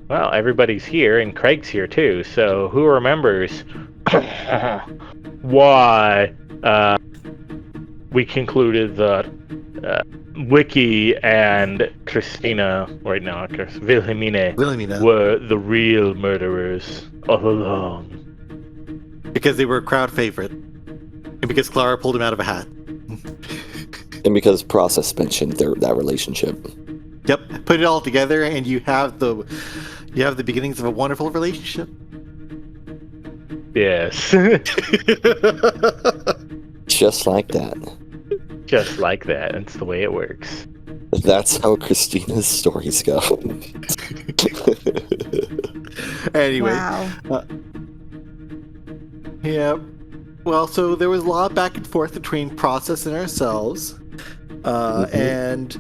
Well, everybody's here, and Craig's here too. So who remembers why we concluded that Wiki and Christina, right now, Wilhelmine, were the real murderers all along? Because they were a crowd favorite. And because Clara pulled him out of a hat. And because Process mentioned that relationship. Yep, put it all together and you have the beginnings of a wonderful relationship. Yes. Just like that. Just like that. That's the way it works. That's how Christina's stories go. Anyway. Wow. Yeah. Well, so there was a lot of back and forth between Process and ourselves. And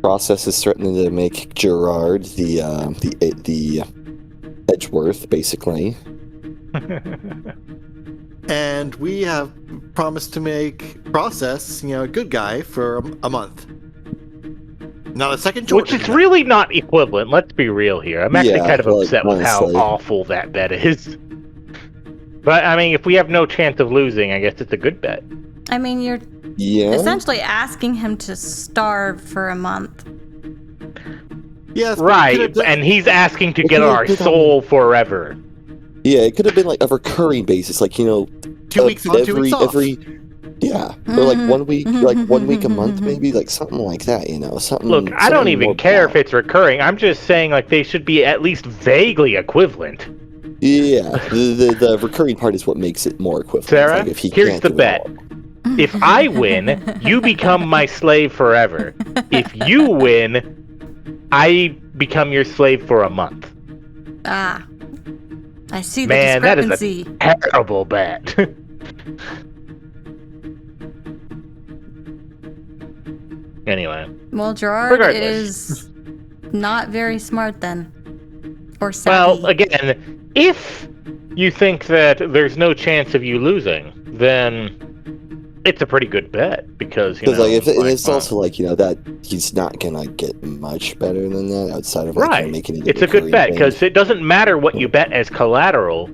Process is threatening to make Gerard the Edgeworth, basically. And we have promised to make Process, a good guy for a month. Not a second Which is really not equivalent, let's be real here. I'm actually kind of upset with how awful that bet is. But, I mean, if we have no chance of losing, I guess it's a good bet. I mean, you're essentially asking him to starve for a month. Yes, right, and he's asking to get our soul forever. Yeah, it could have been like a recurring basis, like 2 weeks on, 2 weeks off. Yeah, or like 1 week, like 1 week a month, maybe, like something like that. Something. Look, I don't even care if it's recurring. I'm just saying, like, they should be at least vaguely equivalent. Yeah, the recurring part is what makes it more equivalent. Sarah, like if he here's the bet. If I win, you become my slave forever. If you win, I become your slave for a month. Ah. I see the Man, discrepancy. That is a terrible bet. Anyway. Well, Gerard is not very smart then. Or savvy. Well, again, if you think that there's no chance of you losing, then it's a pretty good bet because it's also like that he's not gonna get much better than that outside of making it. It's a good bet because it doesn't matter what you bet as collateral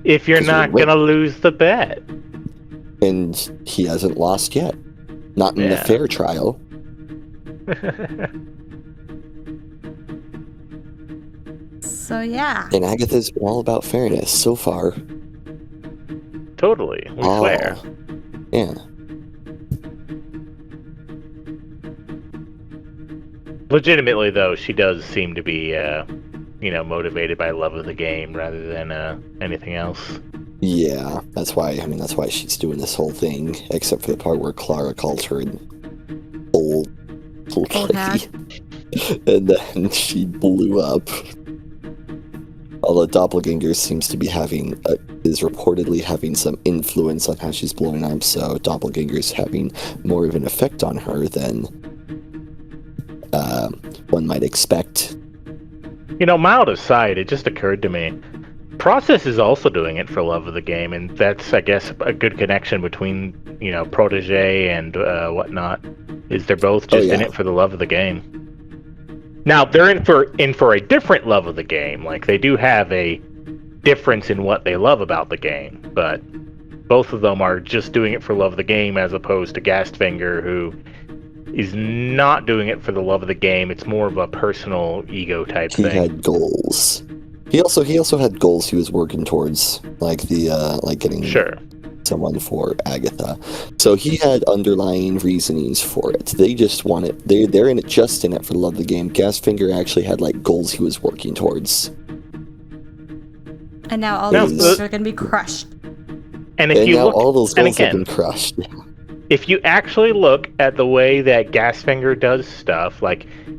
if you're not gonna lose the bet. And he hasn't lost yet, not in the fair trial. So yeah. And Agatha's all about fairness so far. Totally, we swear. Yeah. Legitimately, though, she does seem to be, motivated by love of the game rather than anything else. Yeah, that's why she's doing this whole thing, except for the part where Clara calls her an old lady. And then she blew up. Although Doppelganger seems to be is reportedly having some influence on how she's blowing up, so Doppelganger is having more of an effect on her than one might expect. Mild aside, it just occurred to me, Process is also doing it for love of the game, and that's, I guess, a good connection between, Protege and whatnot, is they're both just in it for the love of the game. Now, they're in for a different love of the game. Like, they do have a difference in what they love about the game, but both of them are just doing it for love of the game as opposed to Gastfinger, who is not doing it for the love of the game. It's more of a personal ego type thing. He had goals. He also had goals he was working towards, like getting someone for Agatha. So he had underlying reasonings for it. They just want it. They're in it just in it for the love of the game. Gastfinger actually had goals he was working towards. And now all those goals are going to be crushed. And if you look, all those goals have been crushed. If you actually look at the way that Gastfinger does stuff,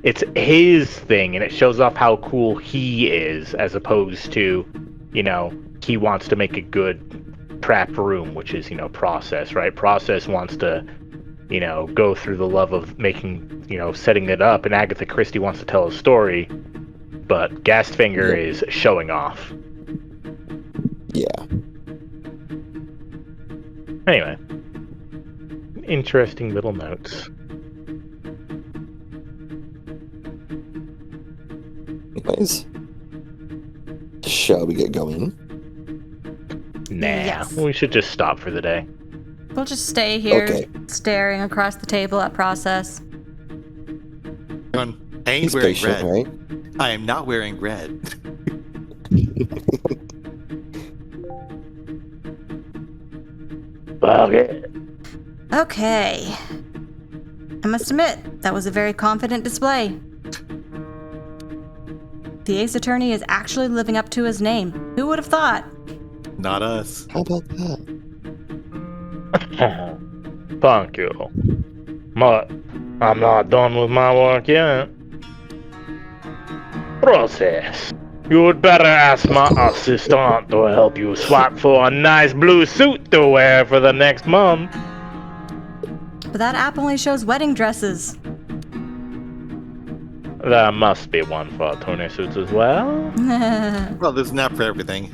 it's his thing, and it shows off how cool he is, as opposed to, he wants to make a good trap room, which is, Process, right? Process wants to, go through the love of making, setting it up, and Agatha Christie wants to tell a story, but Gastfinger is showing off. Yeah. Anyway. Interesting little notes. Anyways, shall we get going? Nah, Yes. we should just stop for the day. We'll just stay here, Okay. staring across the table at process. I ain't He's wearing patient, red. right? I am not wearing red. Okay. Okay. I must admit, that was a very confident display. The Ace Attorney is actually living up to his name. Who would have thought? Not us. How about that? Thank you. But I'm not done with my work yet. Process. You'd better ask my assistant to help you swap for a nice blue suit to wear for the next month. But that app only shows wedding dresses. There must be one for tuner suits as well. Well, there's an app for everything.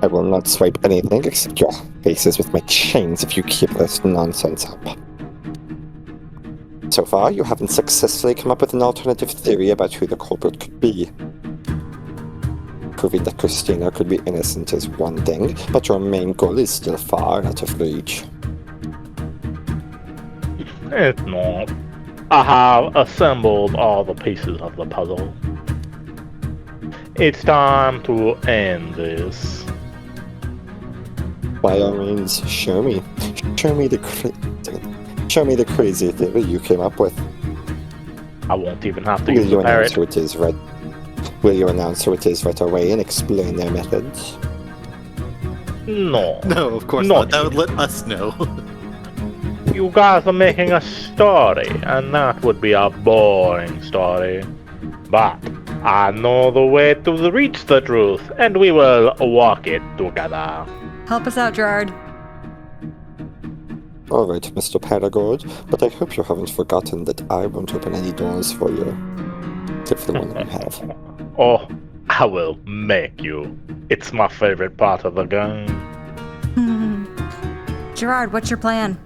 I will not swipe anything except your faces with my chains if you keep this nonsense up. So far, you haven't successfully come up with an alternative theory about who the culprit could be. Proving that Christina could be innocent is one thing, but your main goal is still far out of reach. It's not. I have assembled all the pieces of the puzzle. It's time to end this. By all means, show me. Show me the crazy theory you came up with. I won't even have to Will use you the announce parrot. Will you announce who it is right away and explain their methods? No. No, of course Not not. That would let us know. You guys are making a story, and that would be a boring story. But I know the way to reach the truth, and we will walk it together. Help us out, Gerard. Alright, Mr. Paragord, but I hope you haven't forgotten that I won't open any doors for you. Except for the one you have. Oh, I will make you. It's my favorite part of the game. Gerard, what's your plan?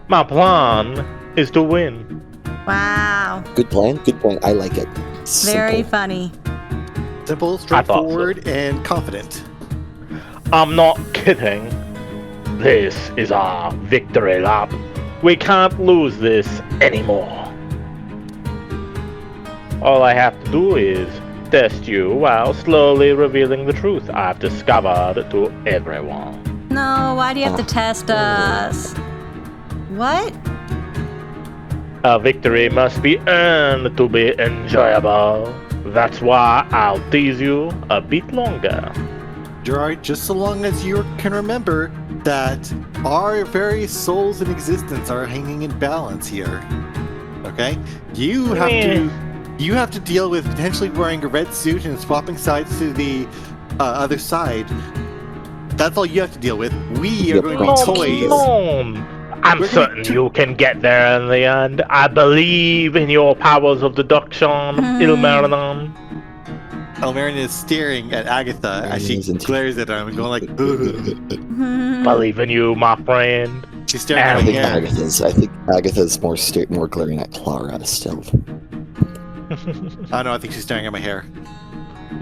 My plan is to win. Wow. Good plan, I like it. Very Simple. funny. Simple, straightforward, and confident. I'm not kidding. This is our victory lap. We can't lose this anymore. All I have to do is test you while slowly revealing the truth I've discovered to everyone. No, why do you have to test us? What? A victory must be earned to be enjoyable. That's why I'll tease you a bit longer. Gerard, just so long as you can remember that our very souls in existence are hanging in balance here. Okay? You have to deal with potentially wearing a red suit and swapping sides to the other side. That's all you have to deal with. We are going to be toys. No. I'm certain you can get there in the end. I believe in your powers of deduction, Ilmerinon. Elronia is staring at Agatha as she glares at him and going like, ugh. Believe in you, my friend. She's staring I at think him. Agatha's more glaring at Clara still. Oh no, I think she's staring at my hair.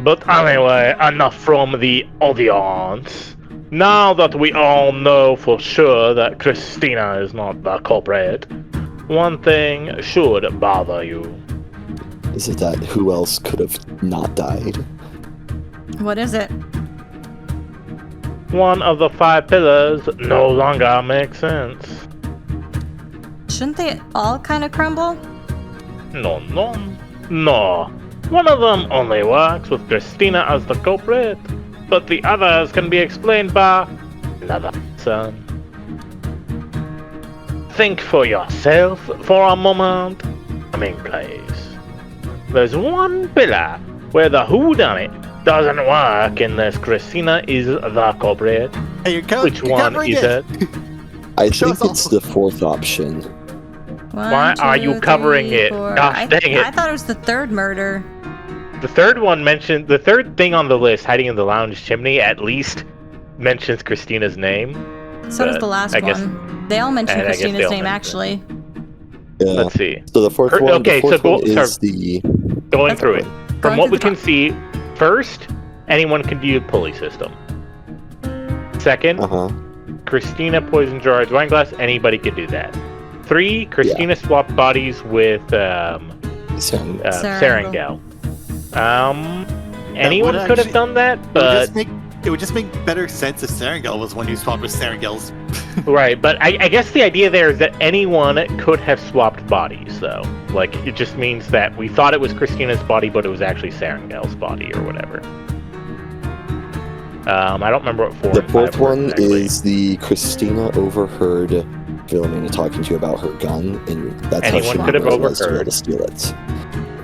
But anyway, enough from the audience. Now that we all know for sure that Christina is not the culprit, one thing should bother you. Is it that who else could have not died? What is it? One of the 5 pillars no longer makes sense. Shouldn't they all kind of crumble? No. One of them only works with Christina as the culprit, but the others can be explained by another person. Think for yourself for a moment. Please. There's one pillar where the whodunit doesn't work unless Christina is the culprit. Hey, Which one is it? I Show think us it's all. the fourth option. Why are you covering it? Gosh, dang it. I thought it was the third murder. The third thing on the list, hiding in the lounge chimney, at least mentions Christina's name. So does But the last I guess- one. They all mention and I guess they Christina's all name, mention actually. Yeah. Let's see. So the fourth one, Okay, the fourth so one is start the going through it. From what we can see, first, anyone can view the pulley system. Second, Christina poisoned Gerard's wine glass. Anybody could do that. 3, Christina swapped bodies with Serengel. Anyone could have done that, but it would just make better sense if Serengel was one who swapped with Serengel's. Right, but I guess the idea there is that anyone could have swapped bodies, though. Like, it just means that we thought it was Christina's body, but it was actually Serengel's body, or whatever. I don't remember what 4 The and 5 fourth were one exactly. is the Christina overheard Villamina talking to you about her gun, and that's Anyone how she could have was to be able overheard. to steal it.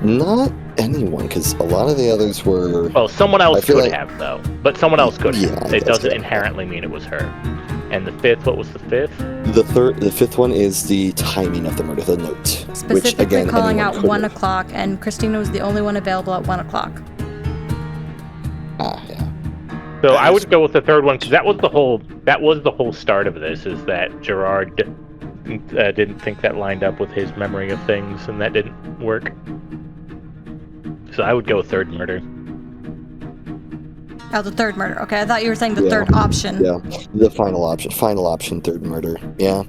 Not anyone, because a lot of the others were... Well, someone else feel could like- have, though. But someone else could have. Yeah, It doesn't yeah. inherently mean it was her. And the 5th, what was the 5th? The fifth one is the timing of the murder, the note. Specifically which, again, calling anyone out could 1 have. o'clock, and Christina was the only one available at 1 o'clock. Yeah. So I would go with the third one, because that was the whole start of this, is that Gerard didn't think that lined up with his memory of things, and that didn't work. So I would go third murder. Oh, the third murder. Okay, I thought you were saying the Yeah. third option. Yeah, the final option, third murder. Yeah.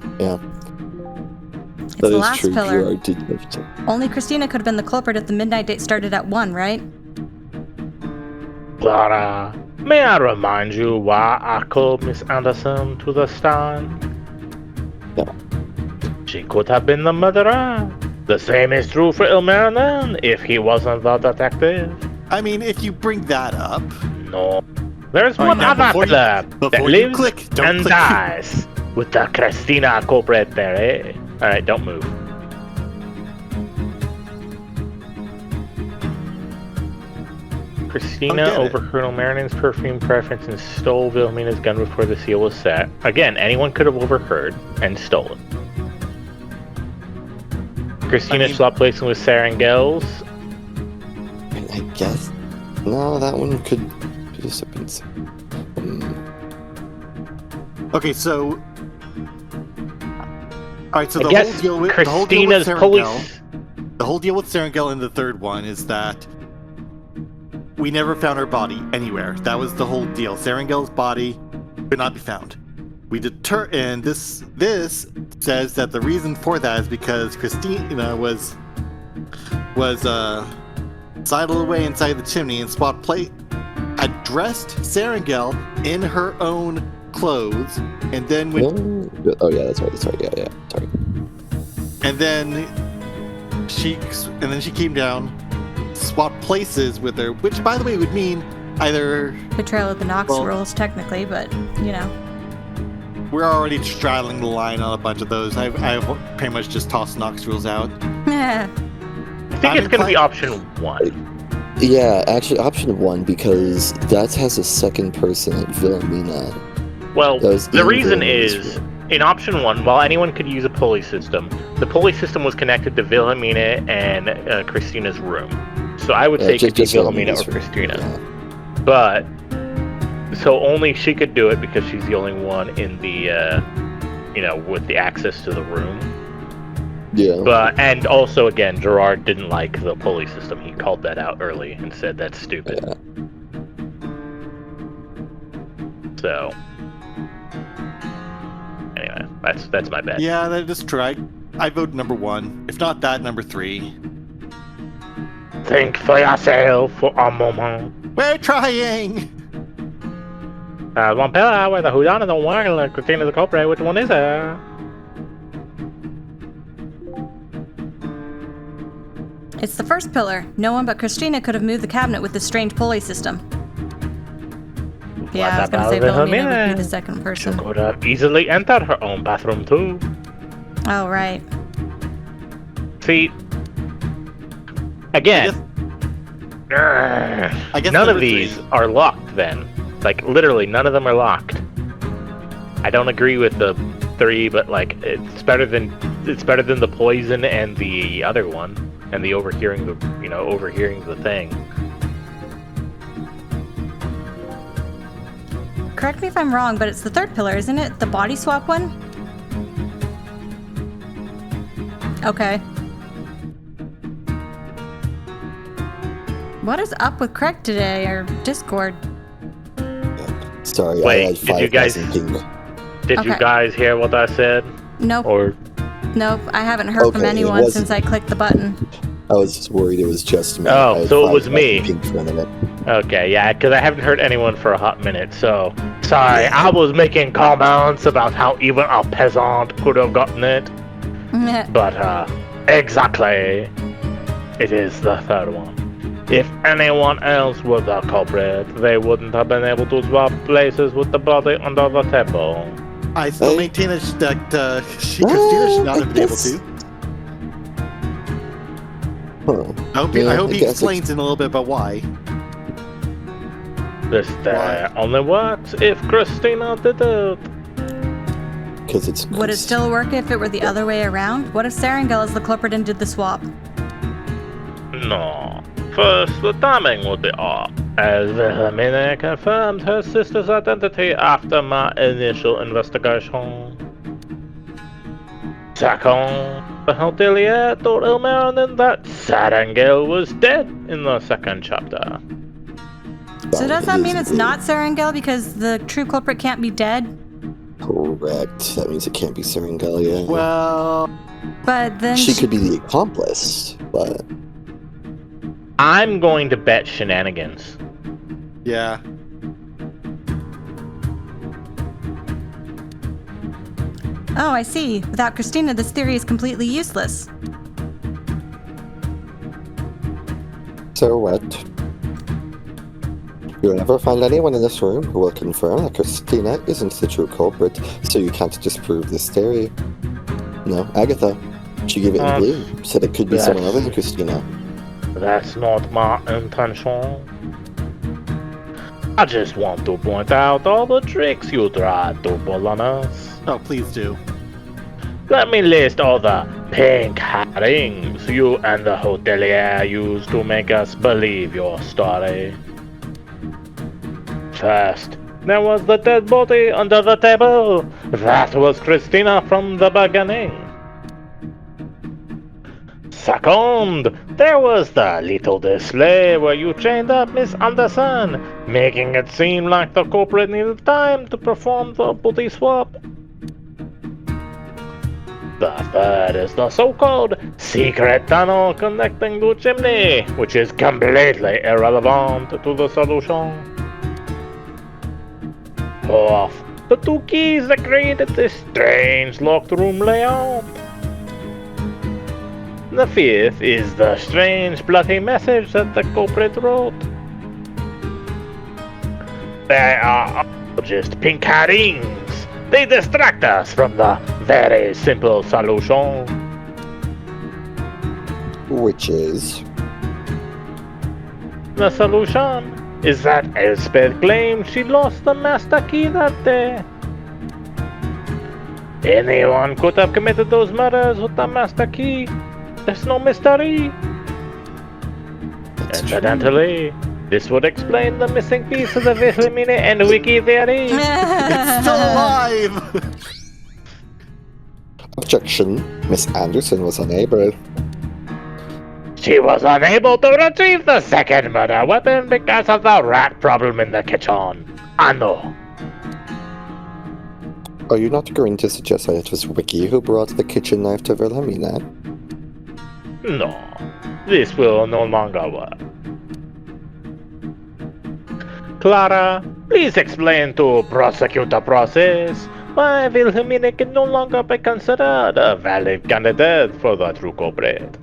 It's That the is last true. pillar. Gerard did have to. Only Christina could have been the culprit if the midnight date started at 1, right? Clara, may I remind you why I called Miss Anderson to the stand? Yeah. She could have been the murderer. The same is true for Ilmarinen if he wasn't the detective. I mean, if you bring that up, No. There's Oh, one now, other before you- pillar that before you lives click, don't and click. dies with the Christina culprit there, eh? Alright, don't move. Christina Don't get it. overheard Ilmarinen's perfume preference and stole Vilhelmina's gun before the seal was set. Again, anyone could have overheard and stolen. Christina swapped places with Serengel's. I guess. No, that one could just have been. okay, so. Alright, so I the guess whole deal with Christina's Serengel, police. the whole deal with Serengel in the third one is that we never found her body anywhere. That was the whole deal. Serengel's body could not be found. And this says that the reason for that is because Christina was sidled away inside the chimney, and Spot Plate addressed Serengel in her own clothes, and then Oh yeah, that's right. Yeah. Sorry. and then she came down, swapped places with her, which by the way would mean either Betrayal of the Knox Well- rules, technically, but, you know. we're already straddling the line on a bunch of those. I've pretty much just tossed Knox rules out. I think it's going to be option 1. Yeah, actually, option 1 because that has a second person like Vilhelmina. Well, Those the reason evils. is, in option 1, while anyone could use a pulley system, the pulley system was connected to Wilhelmina and Christina's room. So I would say it could be Wilhelmina or Christina. Yeah. But, so only she could do it because she's the only one in the, with the access to the room. Yeah. But, and also, again, Gerard didn't like the pulley system. He called that out early and said that's stupid. Yeah. So, anyway, that's my bet. Yeah, that is true. I vote number 1. If not that, number 3. Think for yourself for a moment. We're trying. One pillar with a whodunit don't work like Christina the culprit. Which one is it? It's the first pillar. No one but Christina could have moved the cabinet with this strange pulley system. Yeah, I was gonna say Wilhelmina would be the second She person. could have easily entered her own bathroom too. Oh, right. See, again, I guess none of number these 3. are locked. Then, like literally, none of them are locked. I don't agree with the 3, but like it's better than the poison and the other one, and the overhearing the thing. Correct me if I'm wrong, but it's the third pillar, isn't it? The body swap one? Okay. What is up with Craig today, or Discord? Sorry, Wait, I had 5,000 ping. Did you guys hear what I said? Nope. Or Nope, I haven't heard from anyone since I clicked the button. I was just worried it was just me. Oh, so it was me. Ping for a minute. okay, yeah, because I haven't heard anyone for a hot minute. So sorry, I was making comments about how even a peasant could have gotten it. But exactly, it is the third one. If anyone else was the culprit, they wouldn't have been able to swap places with the body under the table. I still maintain that Christina should not have been able to. Huh. I hope he explains in a little bit about why. This only works if Christina did it. Because it's. Would it still work if it were the other way around? What if Serengil is the culprit and did the swap? No. First, the timing would be off, as Wilhelmina confirmed her sister's identity after my initial investigation. Second, the hotelier told Ilmarinen that Serengil was dead in the second chapter. So does that mean it's not Serengil because the true culprit can't be dead? Correct. That means it can't be Serengil, yeah. Well, but then she could be the accomplice, but... I'm going to bet shenanigans. yeah. Oh, I see. Without Christina, this theory is completely useless. So what? You'll never find anyone in this room who will confirm that Christina isn't the true culprit, so you can't disprove this theory. No, Agatha. She gave it in blue, said it could be someone other than Christina. That's not my intention. I just want to point out all the tricks you tried to pull on us. Oh, please do. Let me list all the pink herrings you and the hotelier used to make us believe your story. First, there was the dead body under the table. That was Christina from the beginning. Second, there was the little display where you chained up Miss Anderson, making it seem like the culprit needed time to perform the body swap. The third is the so-called secret tunnel connecting to chimney, which is completely irrelevant to the solution. Fourth, the two keys that created this strange locked room layout. The fifth is the strange bloody message that the culprit wrote. They are all just pink herrings. They distract us from the very simple solution. Which is? The solution is that Elspeth claimed she lost the master key that day. Anyone could have committed those murders with the master key. There's no mystery. Incidentally, this would explain the missing piece of the Wilhelmina and Wiki theory. It's still alive! Objection. Miss Anderson was unable. She was unable to retrieve the second murder weapon because of the rat problem in the kitchen. I know. Are you not going to suggest that it was Wiki who brought the kitchen knife to Wilhelmina? No, this will no longer work. Clara, please explain to prosecutor process why Wilhelmina can no longer be considered a valid candidate for the true culprit.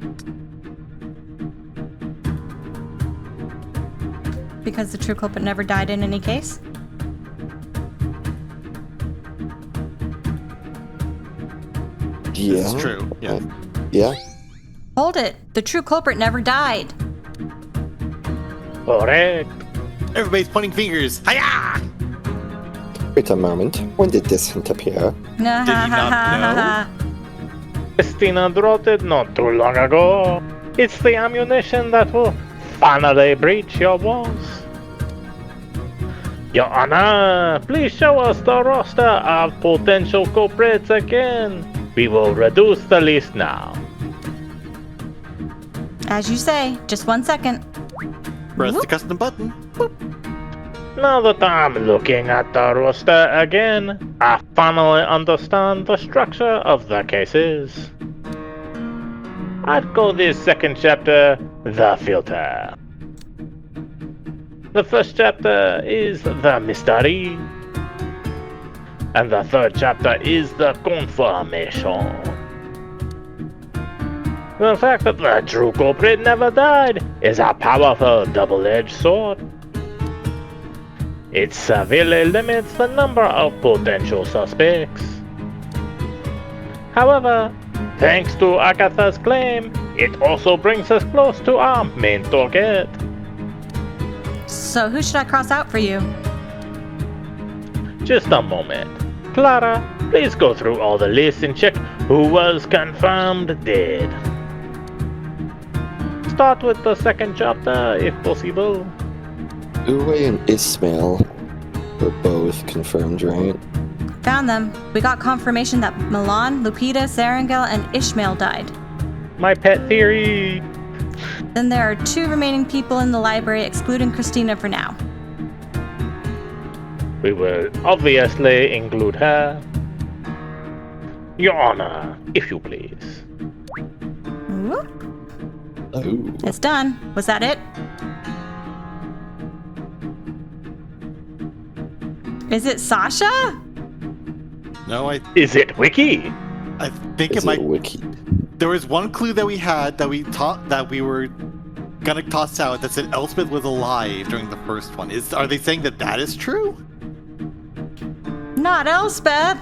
Because the true culprit never died in any case? Yeah. That's true. Yeah. Yeah. Hold it! The true culprit never died! Correct. Everybody's pointing fingers. Hiya! Wait a moment. When did this hint appear? Did you not Christina wrote it not too long ago. It's the ammunition that will finally breach your walls. Your Honor, please show us the roster of potential culprits again. We will reduce the list now. As you say, just 1 second. Press the custom button. Boop. Now that I'm looking at the roster again, I finally understand the structure of the cases. I'd call this second chapter The Filter. The first chapter is The Mystery, and the third chapter is The Confirmation. The fact that the true culprit never died is a powerful double-edged sword. It severely limits the number of potential suspects. However, thanks to Agatha's claim, it also brings us close to our main target. So who should I cross out for you? Just a moment. Clara, please go through all the lists and check who was confirmed dead. Start with the second chapter, if possible. Uwe and Ismail were both confirmed, right? Found them. We got confirmation that Milan, Lupita, Sarangel, and Ishmael died. My pet theory. Then there are 2 remaining people in the library, excluding Christina for now. We will obviously include her. Your Honor, if you please. Whoop. Oh. It's done. Was that it? Is it Sasha? No, Is it Wiki? I think Is it might. it Wiki? There was one clue that we had that we were gonna toss out that said Elspeth was alive during the first one. Are they saying that is true? Not Elspeth.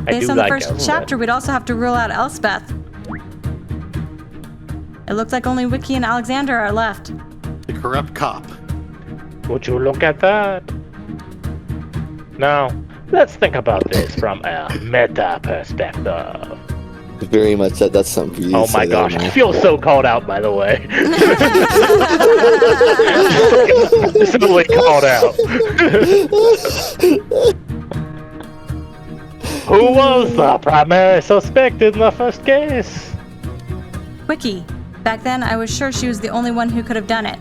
Based on the first chapter, we'd also have to rule out Elspeth. It looks like only Wiki and Alexander are left. The corrupt cop. Would you look at that? Now, let's think about this from a meta perspective. Very much that's something you Oh say my there, gosh, man. I feel so called out, by the way. Simply called out. Who was the primary suspect in the first case? Wiki. Back then, I was sure she was the only one who could have done it.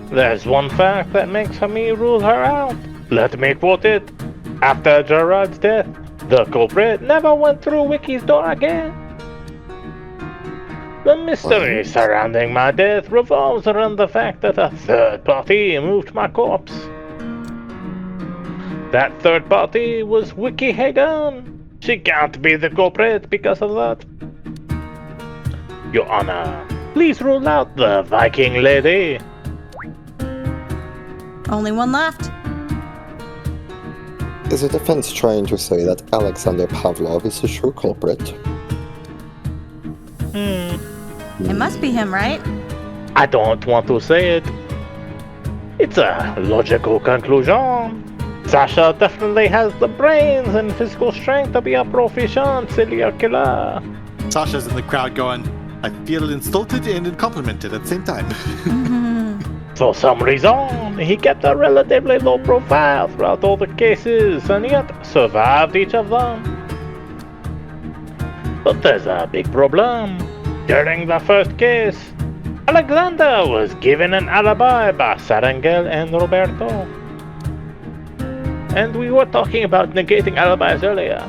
There's one fact that makes me rule her out. Let me quote it. After Gerard's death, the culprit never went through Wiki's door again. The mystery surrounding my death revolves around the fact that a third party moved my corpse. That third party was Wiki Hagan. She can't be the culprit because of that. Your Honor, please rule out the Viking lady. Only one left. Is the defense trying to say that Alexander Pavlov is the true culprit? It must be him, right? I don't want to say it. It's a logical conclusion. Sasha definitely has the brains and physical strength to be a proficient serial killer. Sasha's in the crowd going, I feel insulted and complimented at the same time. For some reason, he kept a relatively low profile throughout all the cases and yet survived each of them. But there's a big problem. During the first case, Alexander was given an alibi by Sarangel and Roberto. And we were talking about negating alibis earlier.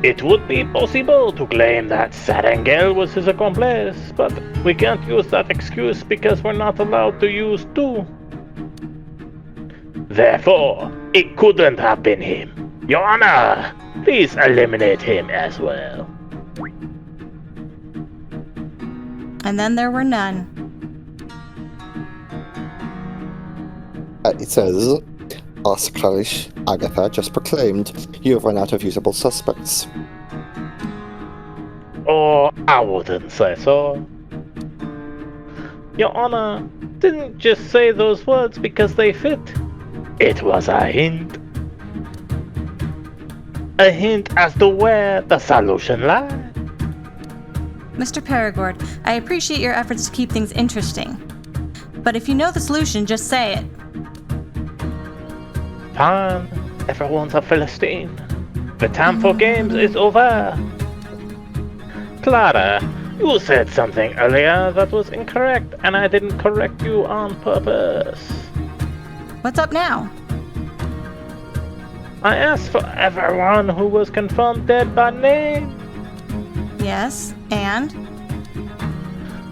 It would be possible to claim that Sarangel was his accomplice, but we can't use that excuse because we're not allowed to use 2. Therefore, it couldn't have been him. Your Honor, please eliminate him as well. And then there were none. It says, Oskarish, Agatha just proclaimed, you have run out of usable suspects. Oh, I wouldn't say so. Your Honor, didn't just say those words because they fit. It was a hint. A hint as to where the solution lies. Mr. Perigord, I appreciate your efforts to keep things interesting. But if you know the solution, just say it. Fine. Everyone's a Philistine. The time for games is over. Clara, You said something earlier that was incorrect, and I didn't correct you on purpose. What's up now? I asked for everyone who was confirmed dead by name. Yes, and?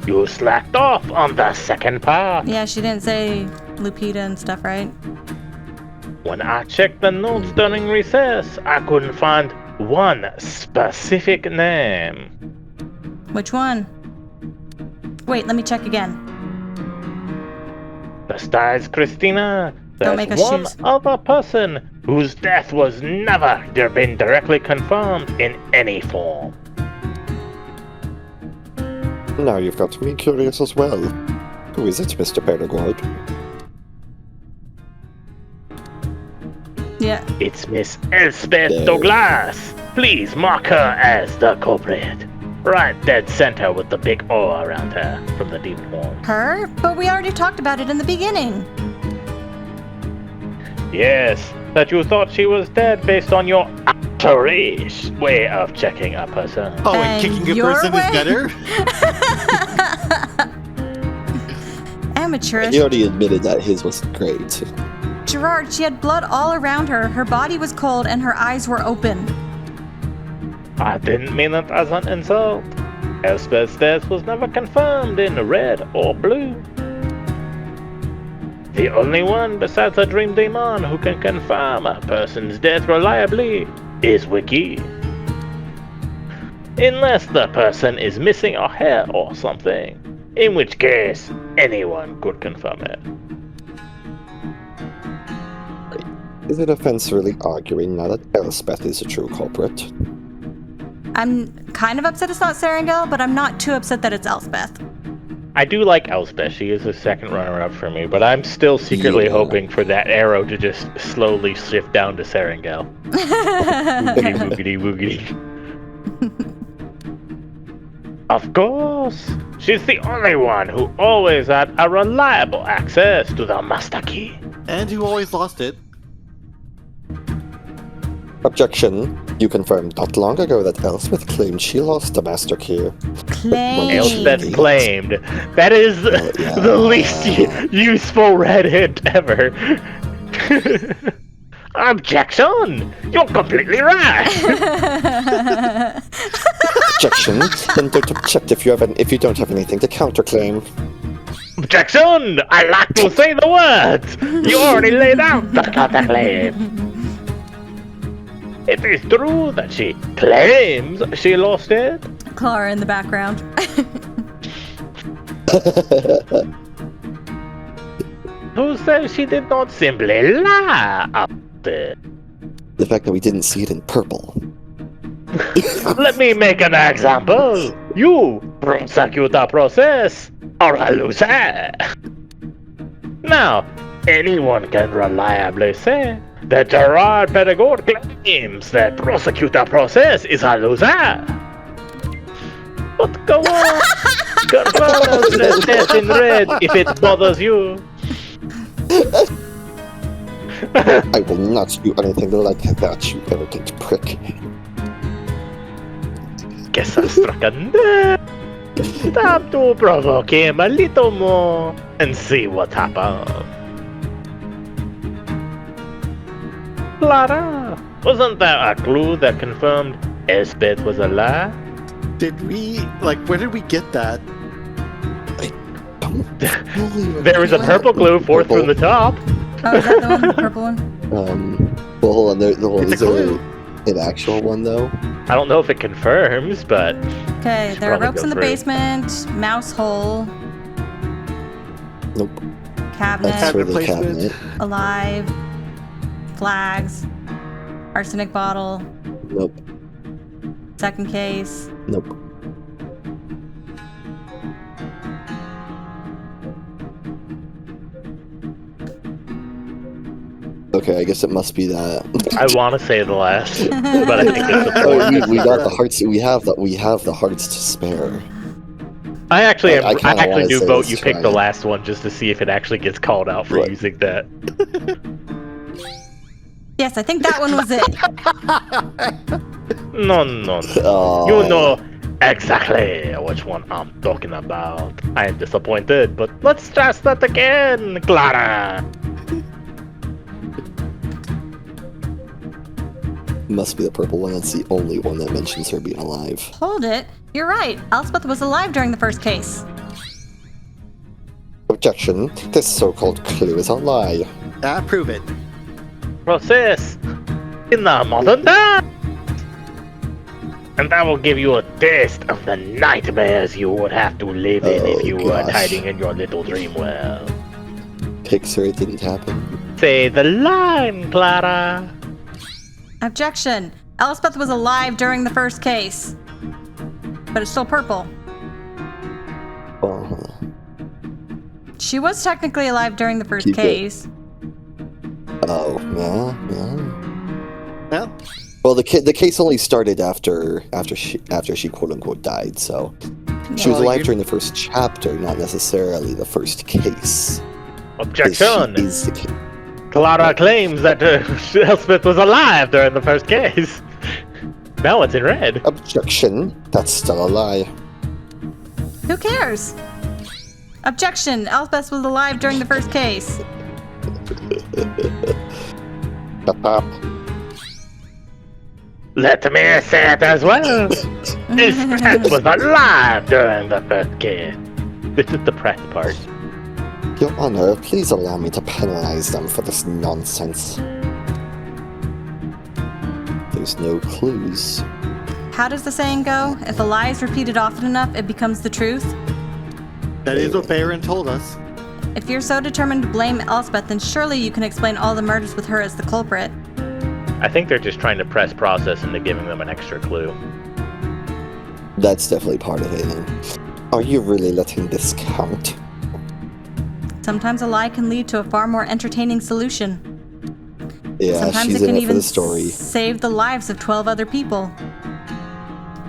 You slacked off on the second part. Yeah, she didn't say Lupita and stuff, right? When I checked the notes during recess, I couldn't find one specific name. Which one? Wait, let me check again. Besides Christina, Don't make there's us one choose. other person whose death was never been directly confirmed in any form. Now you've got me curious as well. Who is it, Mr. Peregrine? Yeah. It's Miss Elspeth There. Douglas. Please mark her as the culprit. Right dead center with the big O around her from the demon horn. Her? But we already talked about it in the beginning. Yes, that you thought she was dead based on your amateurish way of checking a person. Oh, And and kicking a your person way? is better? Amateurish. He already admitted that his wasn't great. Gerard, she had blood all around her. Her body was cold and her eyes were open. I didn't mean it as an insult. Elspeth's death was never confirmed in red or blue. The only one besides a dream demon who can confirm a person's death reliably is Wiki. Unless the person is missing a hair or something, in which case anyone could confirm it. Is it offensively arguing now that Elspeth is a true culprit? I'm kind of upset it's not Serengil, but I'm not too upset that it's Elspeth. I do like Elspeth, she is a second runner-up for me, but I'm still secretly Yeah. hoping for that arrow to just slowly shift down to Serengil. Woogity woogity woogity. Of course, she's the only one who always had a reliable access to the master key. And who always lost it. Objection. You confirmed not long ago that Elspeth claimed she lost the master key. Claim. Elspeth claimed. That is yeah. the least useful red hint ever. Objection! You're completely right. Objection. Then don't object if you don't have anything to counterclaim. Objection! I like to say the words. You already laid out the counterclaim. It is true that she claims she lost it. Clara in the background. Who says she did not simply lie about it? The fact that we didn't see it in purple. Let me make an example. You prosecute the process or a loser. Now, anyone can reliably say that Gerard Perigord claims that prosecutor process is a loser. But go on, confirm the death in red if it bothers you. I will not do anything like that, you arrogant prick. Guess I struck a nerve. Time to provoke him a little more and see what happens. Clara, wasn't there a clue that confirmed Elspeth was a lie? Did we, where did we get that? There was a purple clue fourth from the top. Oh, is that the one? The purple one? Well, hold on. Is It's a there clue. an actual one, though? I don't know if it confirms, but Okay, there are probably ropes go in the through. basement, mouse hole, Nope. cabinet, That's for the Replacement. cabinet. alive, flags, arsenic bottle, Nope. second case. Nope. Okay, I guess it must be that. I want to say the last, but I think it's the Oh, fourth. we got the hearts. We have the hearts to spare. I actually, I kinda I actually wanna do say vote let's you pick try the it. last one just to see if it actually gets called out for What? using that. Yes, I think that one was it. No. Oh, You know, Exactly which one I'm talking about. I am disappointed, but let's test that again, Clara. Must be the purple one. That's the only one that mentions her being alive. Hold it. You're right. Elspeth was alive during the first case. Objection. This so-called clue is a lie. Prove it. Process in the modern time. And that will give you a taste of the nightmares you would have to live in if you weren't hiding in your little dream world. Pixar, it didn't happen. Say the line, Clara. Objection. Elspeth was alive during the first case. But it's still purple. She was technically alive during the first case. Oh, yeah. Well, Well, the case only started after she quote unquote died. So she was alive during the first chapter, not necessarily the first case. Objection. She is the case. Clara claims that Elspeth was alive during the first case. Now it's in red. Objection. That's still a lie. Who cares? Objection. Elspeth was alive during the first case. Let me say it as well. Elspeth was alive during the first case. This is the press part. Your Honor, please allow me to penalize them for this nonsense. There's no clues. How does the saying go? If a lie is repeated often enough, it becomes the truth? that is what Baron told us. If you're so determined to blame Elspeth, then surely you can explain all the murders with her as the culprit. I think they're just trying to press process into giving them an extra clue. That's definitely part of it. Are you really letting this count? Sometimes a lie can lead to a far more entertaining solution. Yeah, Sometimes she's it can in it for even the story. save the lives of 12 other people.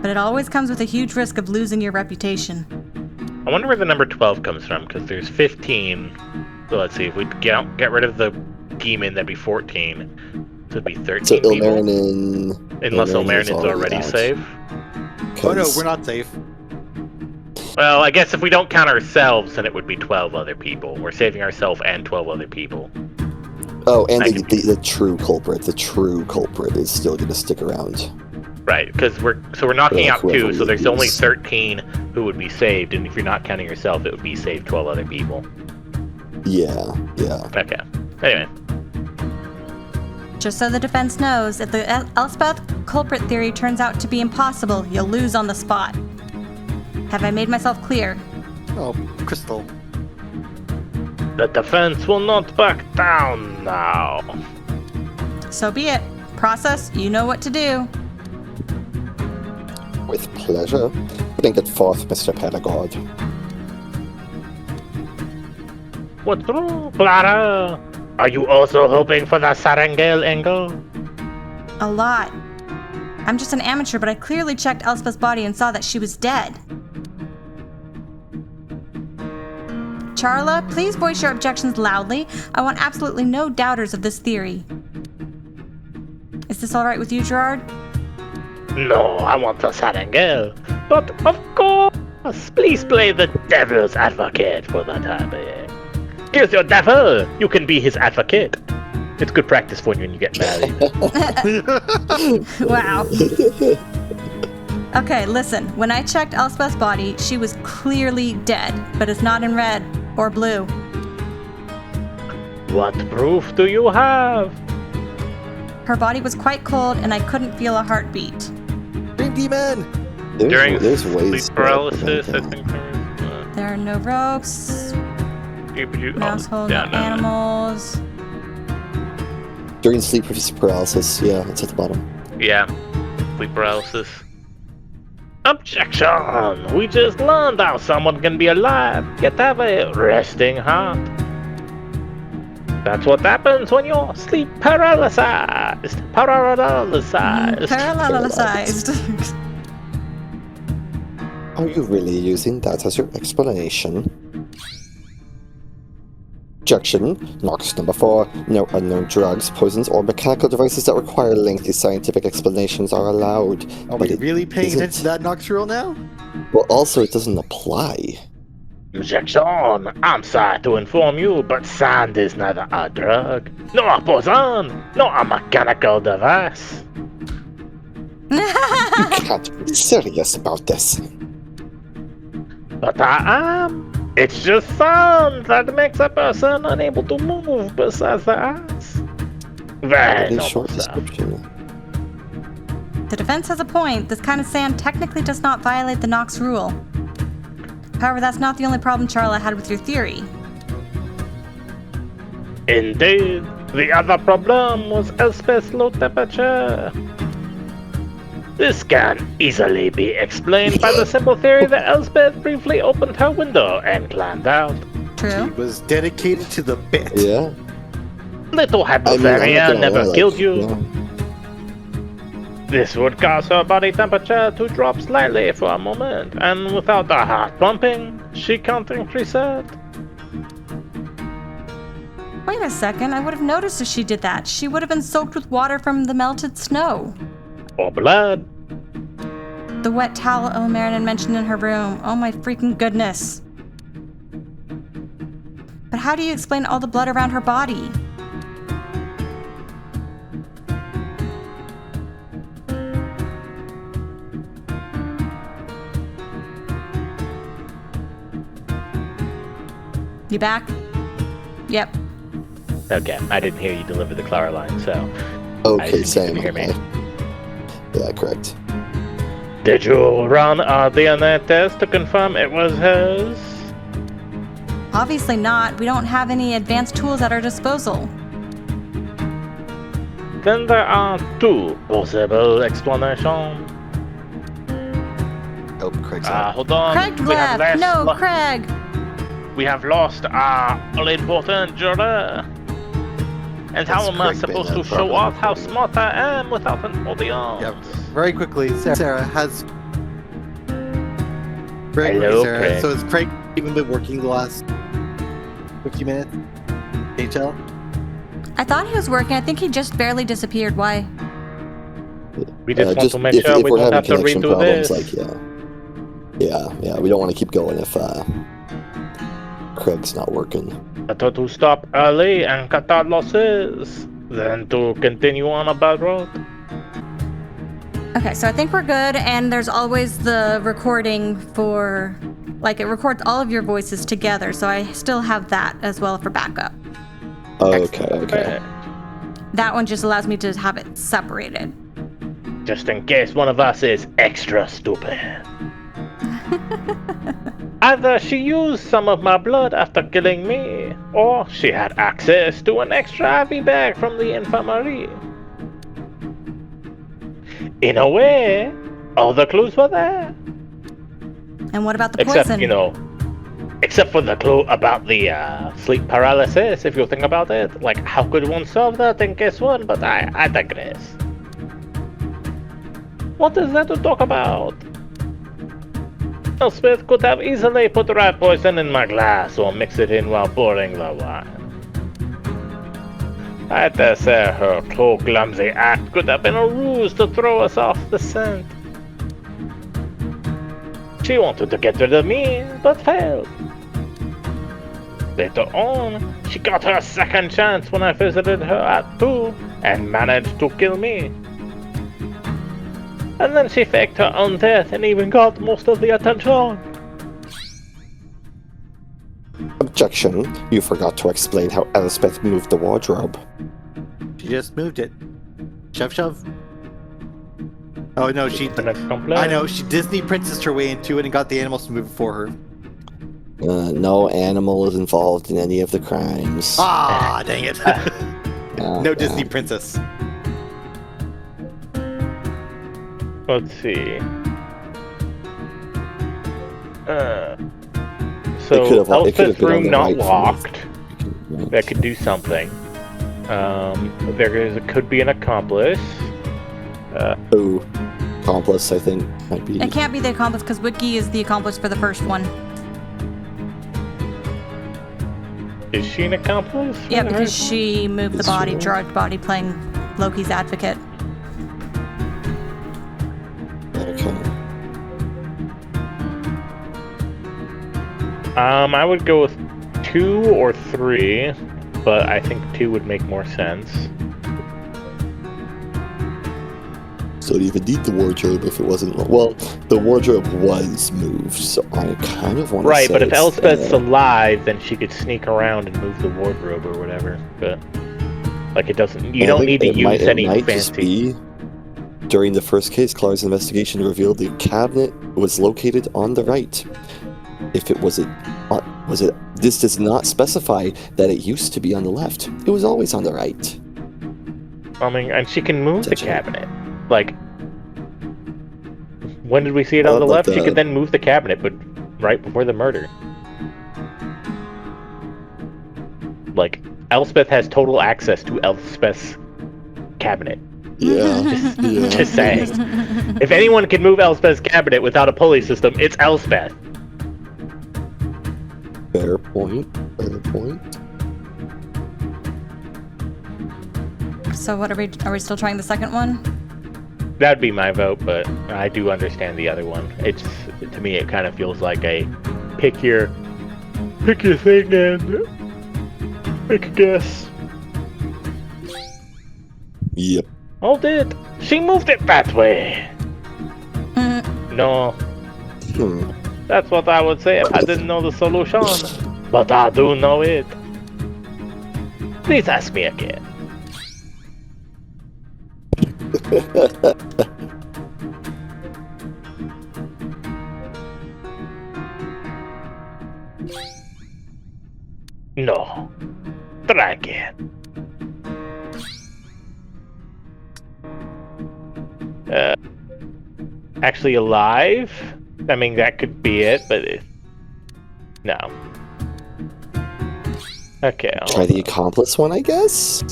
But it always comes with a huge risk of losing your reputation. I wonder where the number 12 comes from, because there's 15. So let's see, if we get rid of the demon, that'd be 14. So it'd be 13 So people. Unless Ilmarinen's Ilmarinen's already out. safe. Oh no, we're not safe. Well, I guess if we don't count ourselves, then it would be 12 other people. We're saving ourselves and 12 other people. Oh, and the true culprit. The true culprit is still going to stick around. Right, because we're knocking out 2, so there's only leaves. 13 who would be saved, and if you're not counting yourself, it would be save 12 other people. Yeah. Okay. Anyway, Just so the defense knows, if the Elspeth culprit theory turns out to be impossible, you'll lose on the spot. Have I made myself clear? Oh, Crystal. the defense will not back down now. So be it. Process, you know what to do. With pleasure. Bring it forth, Mr. Pedagog. What's wrong, Clara? Are you also hoping for the Sarangale angle? A lot. I'm just an amateur, but I clearly checked Elspeth's body and saw that she was dead. Charla, please voice your objections loudly. I want absolutely no doubters of this theory. Is this all right with you, Gerard? No, I want the Sarangale. But of course, please play the devil's advocate for the time being. Here's your devil. You can be his advocate. It's good practice for you when you get married. Wow. Okay, listen. When I checked Elspeth's body, she was clearly dead, but it's not in red or blue. What proof do you have? Her body was quite cold, and I couldn't feel a heartbeat. Green Demon! During there's ways sleep paralysis, I think There are no ropes, household, no animals. During sleep paralysis, yeah, it's at the bottom. Yeah, sleep paralysis. Objection! We just learned how someone can be alive, yet have a resting heart. That's what happens when you're sleep paralyzed. Parallelized. Are you really using that as your explanation? Objection. Nox number 4. No unknown drugs, poisons, or mechanical devices that require lengthy scientific explanations are allowed. Are But we it really paying isn't. attention to that Nox rule now? Well, also, it doesn't apply. Objection! I'm sorry to inform you, but sand is neither a drug, nor a poison, nor a mechanical device. You can't be serious about this. But I am. It's just sand that makes a person unable to move besides the eyes. Very A noble short stuff. description. The defense has a point. This kind of sand technically does not violate the Nox rule. However, that's not the only problem Charlotte had with your theory. Indeed, the other problem was Elspeth's low temperature. This can easily be explained by the simple theory that Elspeth briefly opened her window and climbed out. He True. was dedicated to the bit. Yeah. Little I'm hypothermia not gonna never lie, killed you. no. This would cause her body temperature to drop slightly for a moment, and without the heart pumping, she can't increase it. Wait a second, I would have noticed if she did that. She would have been soaked with water from the melted snow. Or blood. The wet towel Ilmarinen mentioned in her room. Oh my freaking goodness. But how do you explain all the blood around her body? You back? Yep. Okay, I didn't hear you deliver the Clara line, so I Okay, assume same. you didn't hear me. Yeah, correct. Did you run a DNA test to confirm it was hers? Obviously not. We don't have any advanced tools at our disposal. Then there are two possible explanations. Oh, Craig's out. Hold on. Craig We have left! No, lost- Craig! We have lost our all-important juror. And how That's am I Craig supposed being to a show problem. off how smart I am without an audience? Yeah, very quickly, Sarah has. Very Hello, quickly, Sarah. Craig. So has Craig even been working the last 50 minutes? Can you tell? I thought he was working. I think he just barely disappeared. Why? We just want to make sure if we we're don't having have to connection redo problems, this. yeah, we don't want to keep going if Craig's not working. Better to stop early and cut our losses than to continue on a bad road. Okay, so I think we're good, and there's always the recording for, like, it records all of your voices together, so I still have that as well for backup. Okay. That one just allows me to have it separated. Just in case one of us is extra stupid. Either she used some of my blood after killing me, or she had access to an extra IV bag from the infirmary. In a way, all the clues were there. And what about the Except, poison? except for the clue about the sleep paralysis, if you think about it. Like, how could one solve that in case one? But I digress. What is there to talk about? Elspeth could have easily put rat poison in my glass or mix it in while pouring the wine. I dare say her too clumsy act could have been a ruse to throw us off the scent. She wanted to get rid of me, but failed. Later on, she got her second chance when I visited her at 2 and managed to kill me. And then she faked her own death and even got most of the attention. Objection. You forgot to explain how Elspeth moved the wardrobe. She just moved it. Shove, shove. Oh no, she. The next complaint. I know, she Disney princessed her way into it and got the animals to move it for her. No animal is involved in any of the crimes. Ah, dang it. No No Disney princess. Let's see. It So, could have been Elspeth's on room the not right locked. Yeah. That could do something. Could be an accomplice. Oh, accomplice, I think, might be. It can't be the accomplice because Wiki is the accomplice for the first one. Is she an accomplice? Yeah, because she moved the body, Sure. drugged body, playing Loki's advocate. Okay. I would go with 2 or 3, but I think 2 would make more sense. So you even need the wardrobe if it wasn't. Well, the wardrobe was moved, so I kind of want to Right, say but if it's Elspeth's there. alive, then she could sneak around and move the wardrobe or whatever. But like, it doesn't. You I don't think need to it might, use any it might just fancy. be during the first case, Clara's investigation revealed the cabinet was located on the right. If it was it? This does not specify that it used to be on the left. It was always on the right. I mean, and she can move the That's right. cabinet. Like, when did we see it on the Like left? She could then move the cabinet, but right before the murder. Like, Elspeth has total access to Elspeth's cabinet. Yeah. yeah. Just saying. If anyone can move Elspeth's cabinet without a pulley system, it's Elspeth. Fair point. Fair point. So what are we still trying the second one? That'd be my vote, but I do understand the other one. It's, to me, it kind of feels like a pick your thing and make a guess. Yep. Hold it! She moved it that way! No, Hmm. that's what I would say if I didn't know the solution. But I do know it. Please ask me again. No. Try again. Actually alive? I mean, that could be it, but no. Okay. Try the accomplice one, I guess.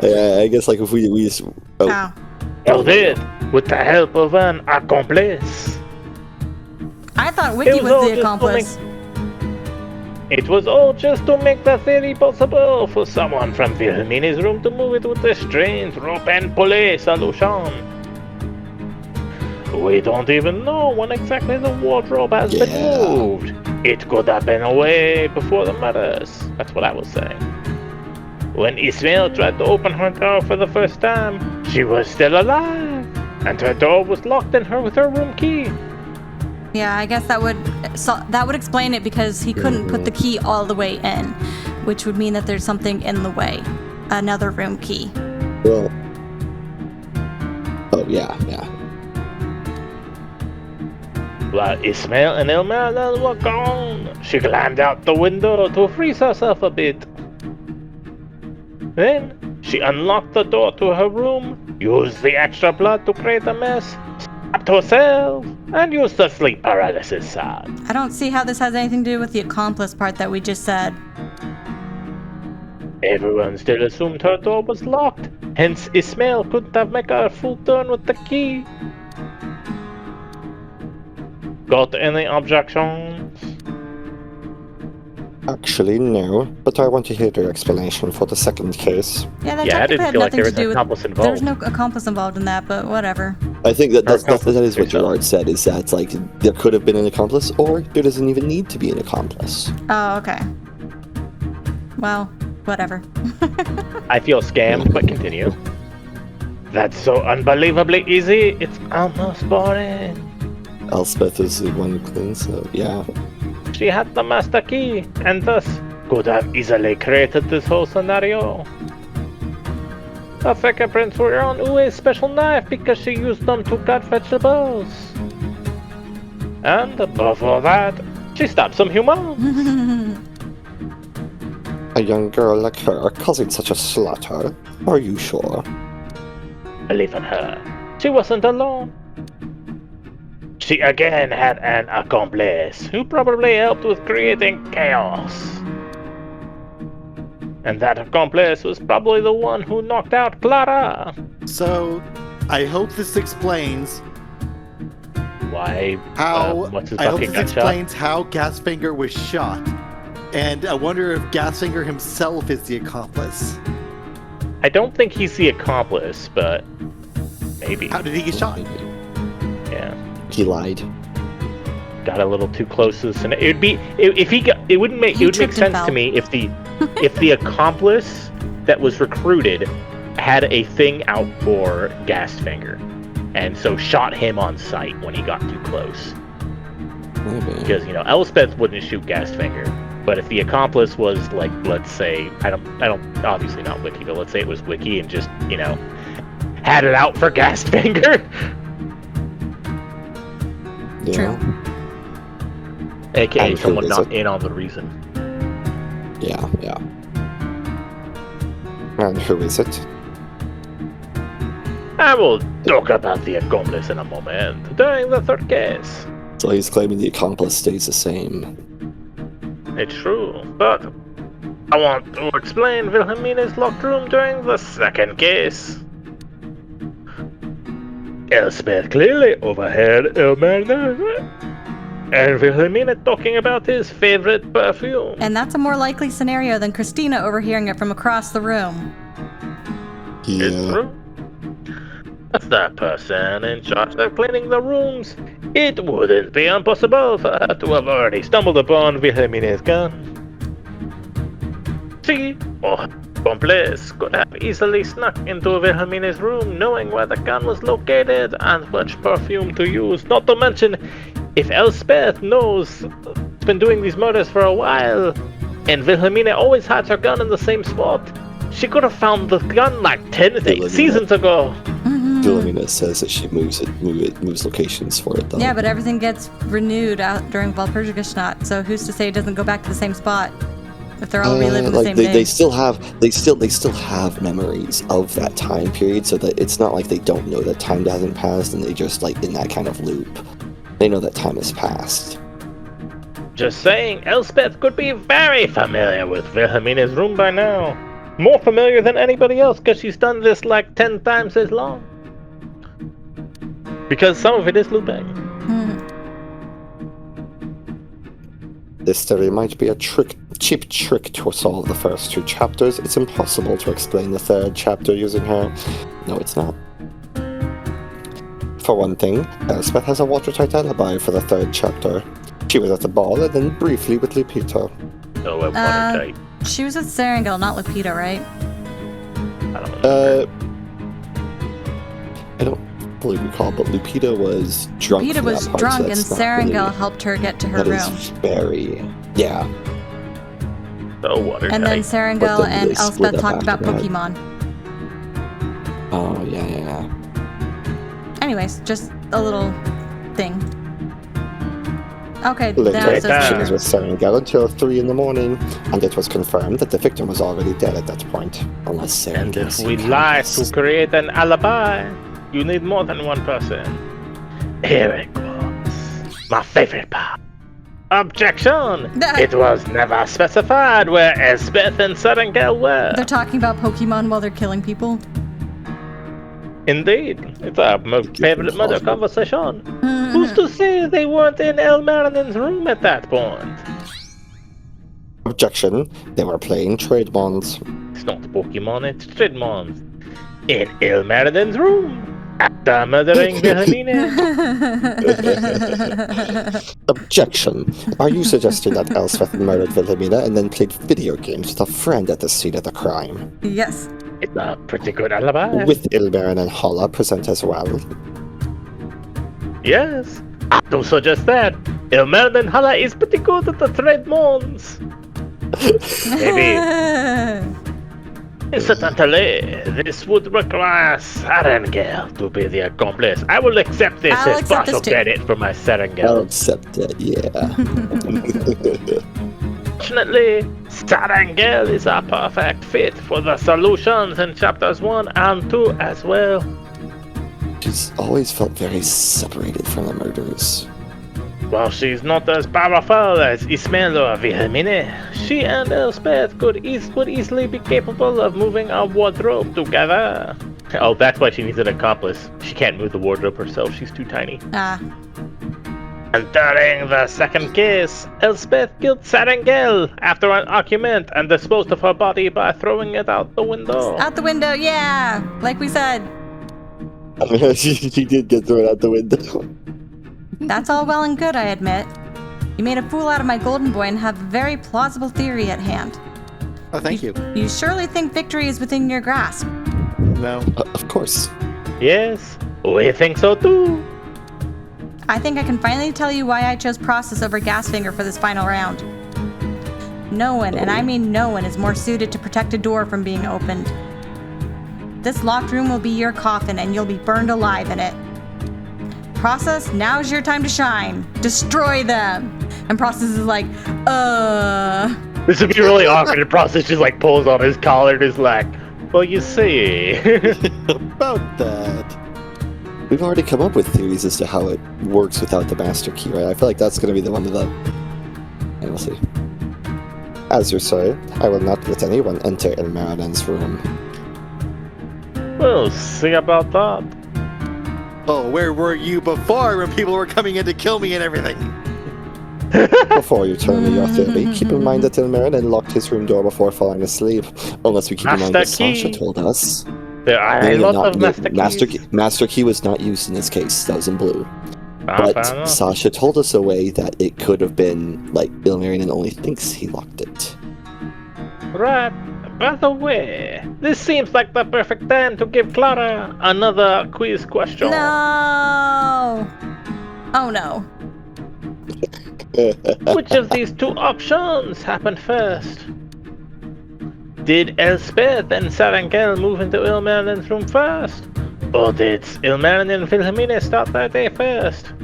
I guess like if we just. Oh, Ow. Held it with the help of an accomplice. I thought Wiki It was was all the just to accomplice. It was all just to make the theory possible for someone from Wilhelmina's room to move it with a strange rope and pulley solution. We don't even know when exactly the wardrobe has been Yeah. moved. It could have been away before the murders. That's what I was saying. When Ismail tried to open her door for the first time, she was still alive, and her door was locked in her with her room key. Yeah, I guess that would explain it because he couldn't put the key all the way in, which would mean that there's something in the way. Another room key. well. Oh yeah. While Ismail and Elmer were gone, she climbed out the window to freeze herself a bit. Then, she unlocked the door to her room, used the extra blood to create a mess, stabbed herself, and used the sleep paralysis side. I don't see how this has anything to do with the accomplice part that we just said. Everyone still assumed her door was locked, hence Ismail couldn't have made a full turn with the key. Got any objections? Actually, no. But I want to hear your explanation for the second case. Yeah, that Yeah, I technically didn't had feel like nothing there to was do an with. accomplice There's involved. no accomplice involved in that, but whatever. I think that that is what accomplice. Gerard said. Is that like there could have been an accomplice, or there doesn't even need to be an accomplice. Oh, okay. Well, whatever. I feel scammed, but continue. That's so unbelievably easy, it's almost boring. Elspeth is the one who cleans, so yeah. She had the master key, and thus could have easily created this whole scenario. The fingerprints were on Ue's special knife because she used them to cut vegetables. And before that, she stabbed some humans. A young girl like her causing such a slaughter. Are you sure? Believe in her. She wasn't alone. She again had an accomplice who probably helped with creating chaos. And that accomplice was probably the one who knocked out Clara. So, I hope this explains Why? how. What's his I hope fucking this gunshot? explains how Gasfinger was shot. And I wonder if Gasfinger himself is the accomplice. I don't think he's the accomplice, but maybe. How did he get shot? Yeah. He lied. Got a little too close to the scenario. It would be if he got. It would make sense to me if the accomplice that was recruited had a thing out for Gasfinger, and so shot him on sight when he got too close. Maybe. Because Elspeth wouldn't shoot Gasfinger, but if the accomplice was like, let's say, I don't obviously not Wiki, but let's say it was Wiki and just had it out for Gasfinger. Yeah. True. AKA And someone who is not it? in on the reason. Yeah. And who is it? I will talk about the accomplice in a moment during the third case. So he's claiming the accomplice stays the same. It's true, but I want to explain Wilhelmina's locked room during the second case. Elspeth clearly overheard Elmer's and Wilhelmina talking about his favorite perfume. And that's a more likely scenario than Christina overhearing it from across the room. It's Yeah. true. As the person in charge of cleaning the rooms, it wouldn't be impossible for her to have already stumbled upon Wilhelmina's gun. She, or accomplice, could have easily snuck into Wilhelmina's room knowing where the gun was located and which perfume to use. Not to mention, if Elspeth knows it's been doing these murders for a while, and Wilhelmina always hides her gun in the same spot, she could have found the gun like 10 seasons ago. Wilhelmina says that she moves locations for it though. Yeah, but everything gets renewed out during Walpurgisnacht, so who's to say it doesn't go back to the same spot if they're all reliving the like same they day? still have memories of that time period, so that it's not like they don't know that time hasn't passed and they just like in that kind of loop. They know that time has passed. Just saying, Elspeth could be very familiar with Wilhelmina's room by now. More familiar than anybody else, because she's done this like 10 times as long. Because some of it is looping. This theory might be a cheap trick to solve the first two chapters. It's impossible to explain the third chapter using her. No, it's not. For one thing, Elspeth has a watertight alibi for the third chapter. She was at the ball and then briefly with Lupita. So we're watertight. She was with Serengil, not with Peter, right? I don't know. I don't fully recall, but Lupita was drunk. Peter for that was part, drunk, so and that's not Serengil really- helped her get to her That room. is very... Yeah. So watertight. And then But Serengil then and they split Elspeth up talked about after that. Pokemon. Oh, yeah. Anyways, just a little thing. Okay, Later, now it says she Peter. was with Serengil until 3 in the morning, and it was confirmed that the victim was already dead at that point. Unless And Serengil... if we lie to create an alibi, you need more than one person. Here it goes. My favorite part. Objection! It was never specified where Elspeth and Serengil were. They're talking about Pokemon while they're killing people. Indeed. It's our favorite murder conversation. Who's to say they weren't in Elmarinen's room at that point? Objection. They were playing trade bonds. It's not Pokemon, it's Tridmons. In Elmarinen's room. After murdering Wilhelmina. Objection. Are you suggesting that Elspeth murdered Wilhelmina and then played video games with a friend at the scene of the crime? Yes. It's a pretty good alibi. With Ilmarin and Holla present as well? Yes, I do suggest that. Elmarin and Hala is pretty good at the Tridmons. Maybe. Incidentally, this would require Serengil to be the accomplice. I will accept this I'll as accept this partial too. credit for my I'll Serengil. accept it, yeah. Fortunately, Serengil is a perfect fit for the solutions in chapters 1 and 2 as well. She's always felt very separated from the murders. While she's not as powerful as Ismail or Wilhelmine, she and Elspeth would easily be capable of moving a wardrobe together. Oh, that's why she needs an accomplice. She can't move the wardrobe herself, she's too tiny. Ah. And during the second case, Elspeth killed Sarangel after an argument and disposed of her body by throwing it out the window. Out the window, yeah! Like we said. She did get thrown out the window. That's all well and good, I admit. You made a fool out of my golden boy and have a very plausible theory at hand. Oh, thank you. You surely think victory is within your grasp. No. Of course. Yes, we think so too. I think I can finally tell you why I chose Process over Gasfinger for this final round. No one, and I mean no one, is more suited to protect a door from being opened. This locked room will be your coffin, and you'll be burned alive in it. Process, now's your time to shine. Destroy them! And Process is like, This would be really awkward if Process just like pulls on his collar and is like, well, you see. About that. We've already come up with theories as to how it works without the master key, right? I feel like that's going to be the one of the... And we'll see. As you say, I will not let anyone enter Ilmarinen's room. We'll see about that. Oh, where were you before when people were coming in to kill me and everything? Before you tell me your theory, keep in mind that Ilmarinen locked his room door before falling asleep. Unless we keep in mind that Sasha told us. There are a lot of master keys. Master key was not used in this case. That was in blue. But Sasha told us a way that it could have been, like, Ilmarinen only thinks he locked it. Right. By the way, this seems like the perfect time to give Clara another quiz question. no! Oh no. Which of these two options happened first? Did Elspeth and Sarangel move into Ilmarinen's room first? Or did Ilmarinen and Wilhelmina start their day first?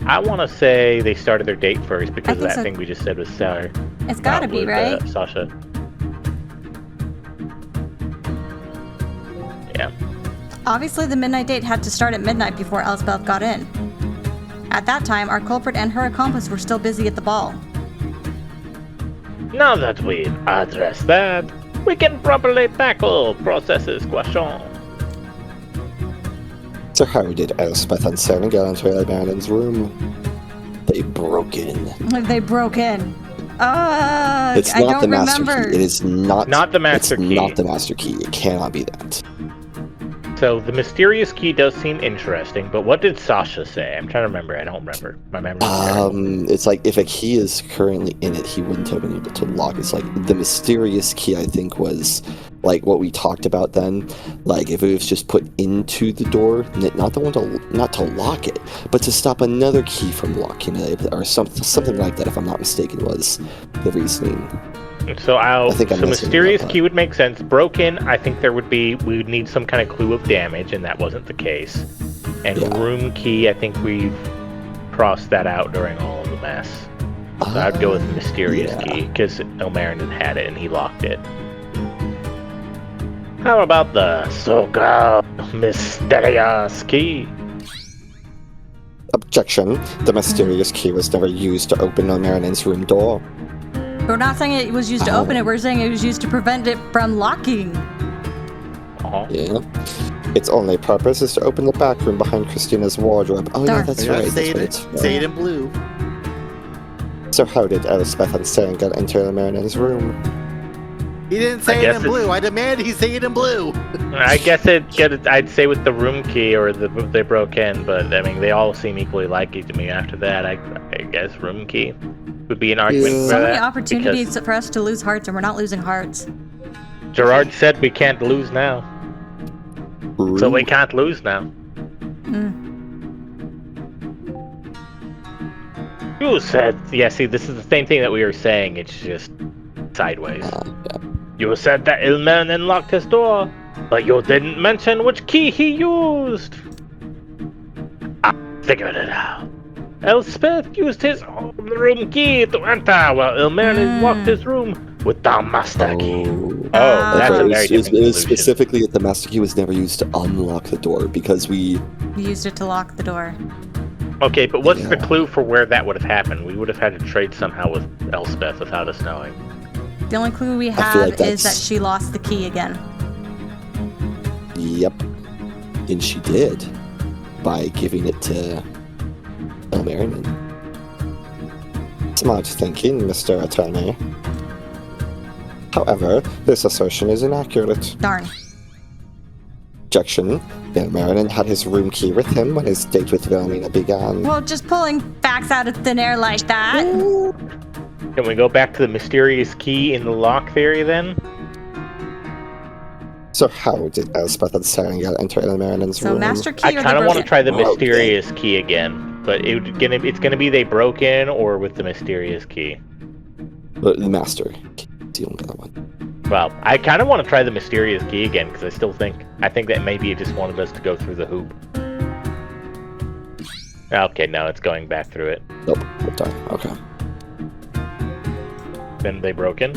I want to say they started their date first because that thing we just said was Sarah. It's gotta be, right? Sasha. Yeah. Obviously, the midnight date had to start at midnight before Elspeth got in. At that time, our culprit and her accomplice were still busy at the ball. Now that we've addressed that, we can properly tackle Process's question. So how did Elspeth and Sarangel enter Ilmarinen's room? They broke in. They broke in. It's I not don't the master remember. key. It is not the master key. It's not the master key. It cannot be that. So the mysterious key does seem interesting, but what did Sasha say? I'm trying to remember. I don't remember. My memory. It's like if a key is currently in it, he wouldn't have been able to lock. It's like the mysterious key, I think, was like what we talked about then. Like if it was just put into the door, not to lock it, but to stop another key from locking it, or something like that. If I'm not mistaken, was the reasoning. So mysterious key would make sense. Broken, I think we would need some kind of clue of damage, and that wasn't the case. And room key, I think we've crossed that out during all of the mess. So I'd go with mysterious key, because Ilmarinen had it and he locked it. How about the so-called mysterious key? Objection. The mysterious key was never used to open Ilmarinen's room door. We're not saying it was used to open it, we're saying it was used to prevent it from locking. Yeah. Its only purpose is to open the back room behind Christina's wardrobe. Oh, yeah, that's right. Say it in blue. So how did Elspeth and Sarangel enter Ilmarinen's room? He didn't say it in blue. I demand he say it in blue. I guess I'd say with the room key or they broke in, but I mean they all seem equally likely to me after that. I guess room key would be an argument for that. So many opportunities for us to lose hearts, and we're not losing hearts. Gerard said we can't lose now. So we can't lose now. You said, see, this is the same thing that we were saying, it's just sideways. You said that Ilmarinen locked his door, but you didn't mention which key he used. I figured it out. Elspeth used his own room key to enter, while Ilmarinen locked his room with the master key. That's a very different It was specifically that the master key was never used to unlock the door, because we used it to lock the door. Okay, but what's the clue for where that would have happened? We would have had to trade somehow with Elspeth without us knowing. The only clue we have is that she lost the key again. Yep. And she did. By giving it to Ilmarinen. Smart thinking, Mr. Attorney. However, this assertion is inaccurate. Darn. Objection. Ilmarinen had his room key with him when his date with Vilhelmina began. Well, just pulling facts out of thin air like that. Can we go back to the mysterious key in the lock theory then? So how did Elspeth and Sarengal enter Ilmarinen's So room? master key I or the kind of want to broken? try the Okay. mysterious key again, but it's gonna be they broke in or with the mysterious key. The master. The only other one. Well, I kind of want to try the mysterious key again because I think that maybe it just wanted us to go through the hoop. Okay, no, it's going back through it. Nope. Done. Okay. Then they broke in.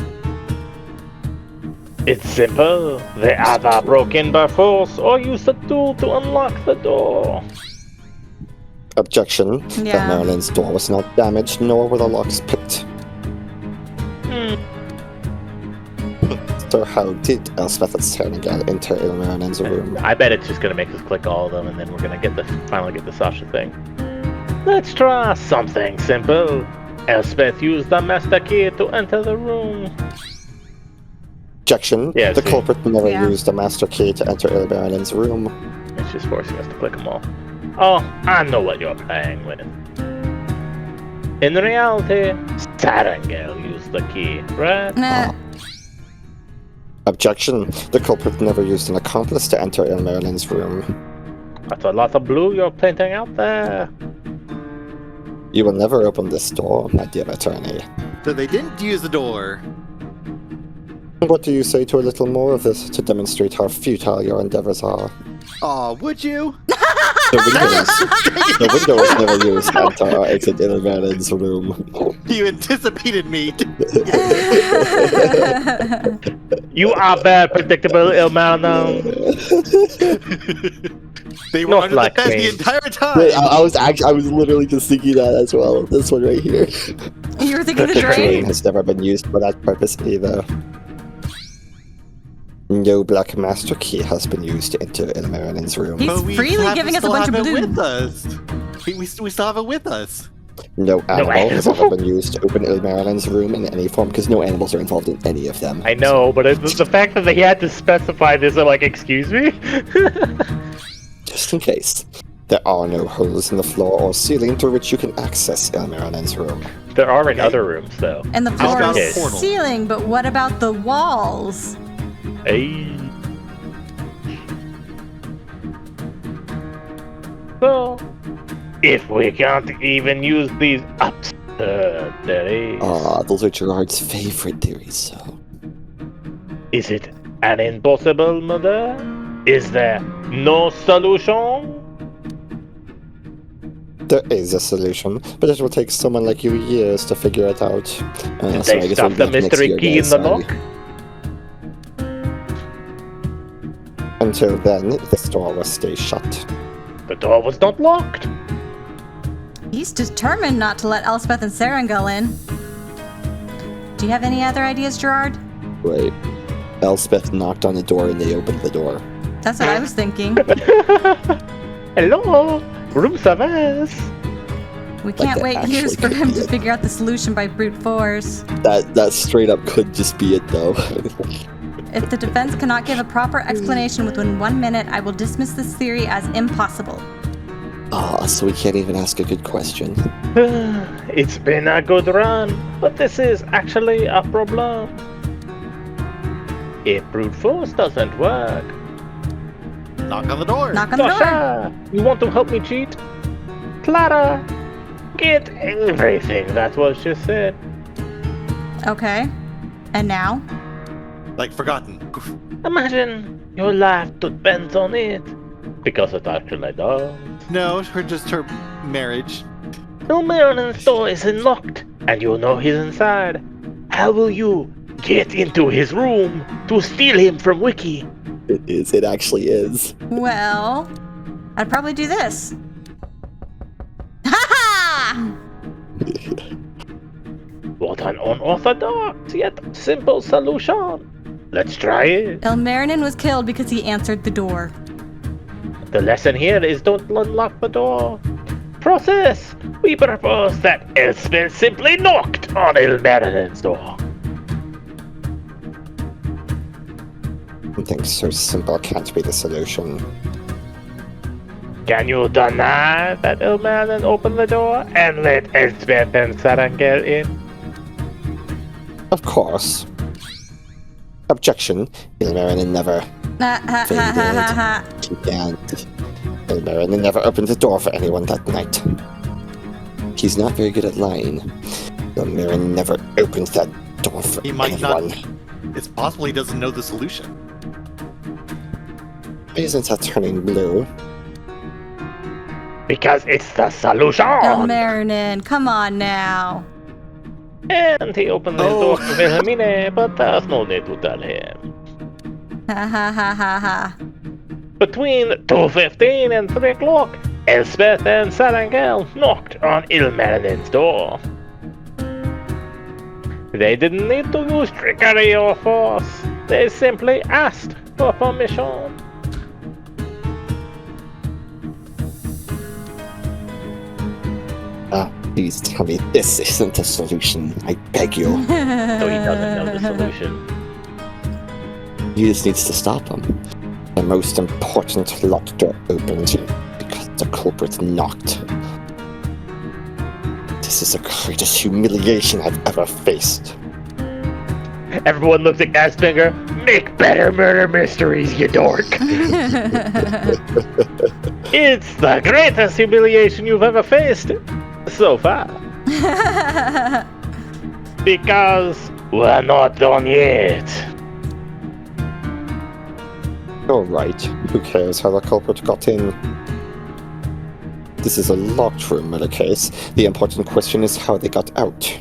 It's simple. They either broke in by force or used a tool to unlock the door. Objection. Yeah. Ilmarinen's door was not damaged, nor were the locks picked. So how did Elspeth and Sarengal enter Ilmarinen's room? I bet it's just gonna make us click all of them, and then we're gonna finally get the Sasha thing. Let's try something simple. Elspeth used the master key to enter the room. Objection. Yeah, The see. culprit never Yeah. used the master key to enter Ilmarinen's room. It's just forcing us to click them all. Oh, I know what you're playing with. In reality, Sarengal used the key, right? Nah. Objection. The culprit never used an accomplice to enter Ilmarinen's room. That's a lot of blue you're painting out there. You will never open this door, my dear attorney. So they didn't use the door. What do you say to a little more of this to demonstrate how futile your endeavors are? Aw, would you? The window was never used to enter or exit Ilmarinen's room. You anticipated me. You are very predictable, Ilmarinen. They were Not under like the bed me. the entire time. Wait, I was literally just thinking that as well. This one right here. You were thinking the The train drain? has never been used for that purpose either. No black master key has been used to enter Ilmarinen's room. He's But we freely have- giving us a still bunch of have it blue. with us. We still have it with us. No animal has animal. ever been used to open Ilmarinen's room in any form, because no animals are involved in any of them. I know, but the fact that they had to specify this, I'm like, excuse me? Just in case. There are no holes in the floor or ceiling through which you can access Ilmarinen's room. There are in Okay. other rooms, though. And the floor about is portal? ceiling, but what about the walls? Hey. So, if we can't even use these absurdities, Those are Gerard's favorite theories, so... is it an impossible mother? Is there no solution? There is a solution, but it will take someone like you years to figure it out. Did So I they guess stop we'll the be back next mystery year, key in guys, the sorry. lock? Until then, this door will stay shut. The door was not locked. He's determined not to let Elspeth and Sarengal in. Do you have any other ideas, Gerard? Wait. Elspeth knocked on the door and they opened the door. That's what I was thinking. Hello, room service. We can't that wait actually years for could him be to it. figure out the solution by brute force. That straight up could just be it, though. If the defense cannot give a proper explanation within 1 minute, I will dismiss this theory as impossible. So we can't even ask a good question. It's been a good run, but this is actually a problem. If brute force doesn't work, Knock on the door. Knock on the door. Sasha, you want to help me cheat? Clara, get everything that was just said. Okay. And now? Like forgotten. Imagine your life depends on it. Because it actually does. No, just her marriage. Ilmarinen's door is unlocked, and you know he's inside. How will you get into his room to steal him from Wiki? It is. It actually is. Well, I'd probably do this. Ha ha! What an unorthodox yet simple solution. Let's try it. Ilmarinen was killed because he answered the door. The lesson here is don't unlock the door. process, we propose that Elspeth simply knocked on Ilmarinen's door. Something so simple can't be the solution. Can you deny that Ilmarinen opened the door and let Elspeth and Sarangel in? Of course. Objection. Ilmarinen never. She can't. Ilmarinen never opened the door for anyone that night. He's not very good at lying. Ilmarinen never opened that door for He might anyone. not. It's possible he doesn't know the solution. Isn't that turning blue? Because it's the solution! Ilmarinen, come on now. And he opened his door to Wilhelmine, but there's no need to tell him. Ha ha ha ha ha. Between 2:15 and 3 o'clock, Elspeth and Sarangel knocked on Ilmarinen's door. They didn't need to use trickery or force. They simply asked for permission. Please tell me this isn't a solution. I beg you. So he doesn't know the solution. You just needs to stop him. The most important locked door opened because the culprit knocked. This is the greatest humiliation I've ever faced. Everyone looks at Gasfinger. Make better murder mysteries, you dork. It's the greatest humiliation you've ever faced so far. Because we're not done yet. Alright, who cares how the culprit got in? This is a locked room murder case. The important question is how they got out.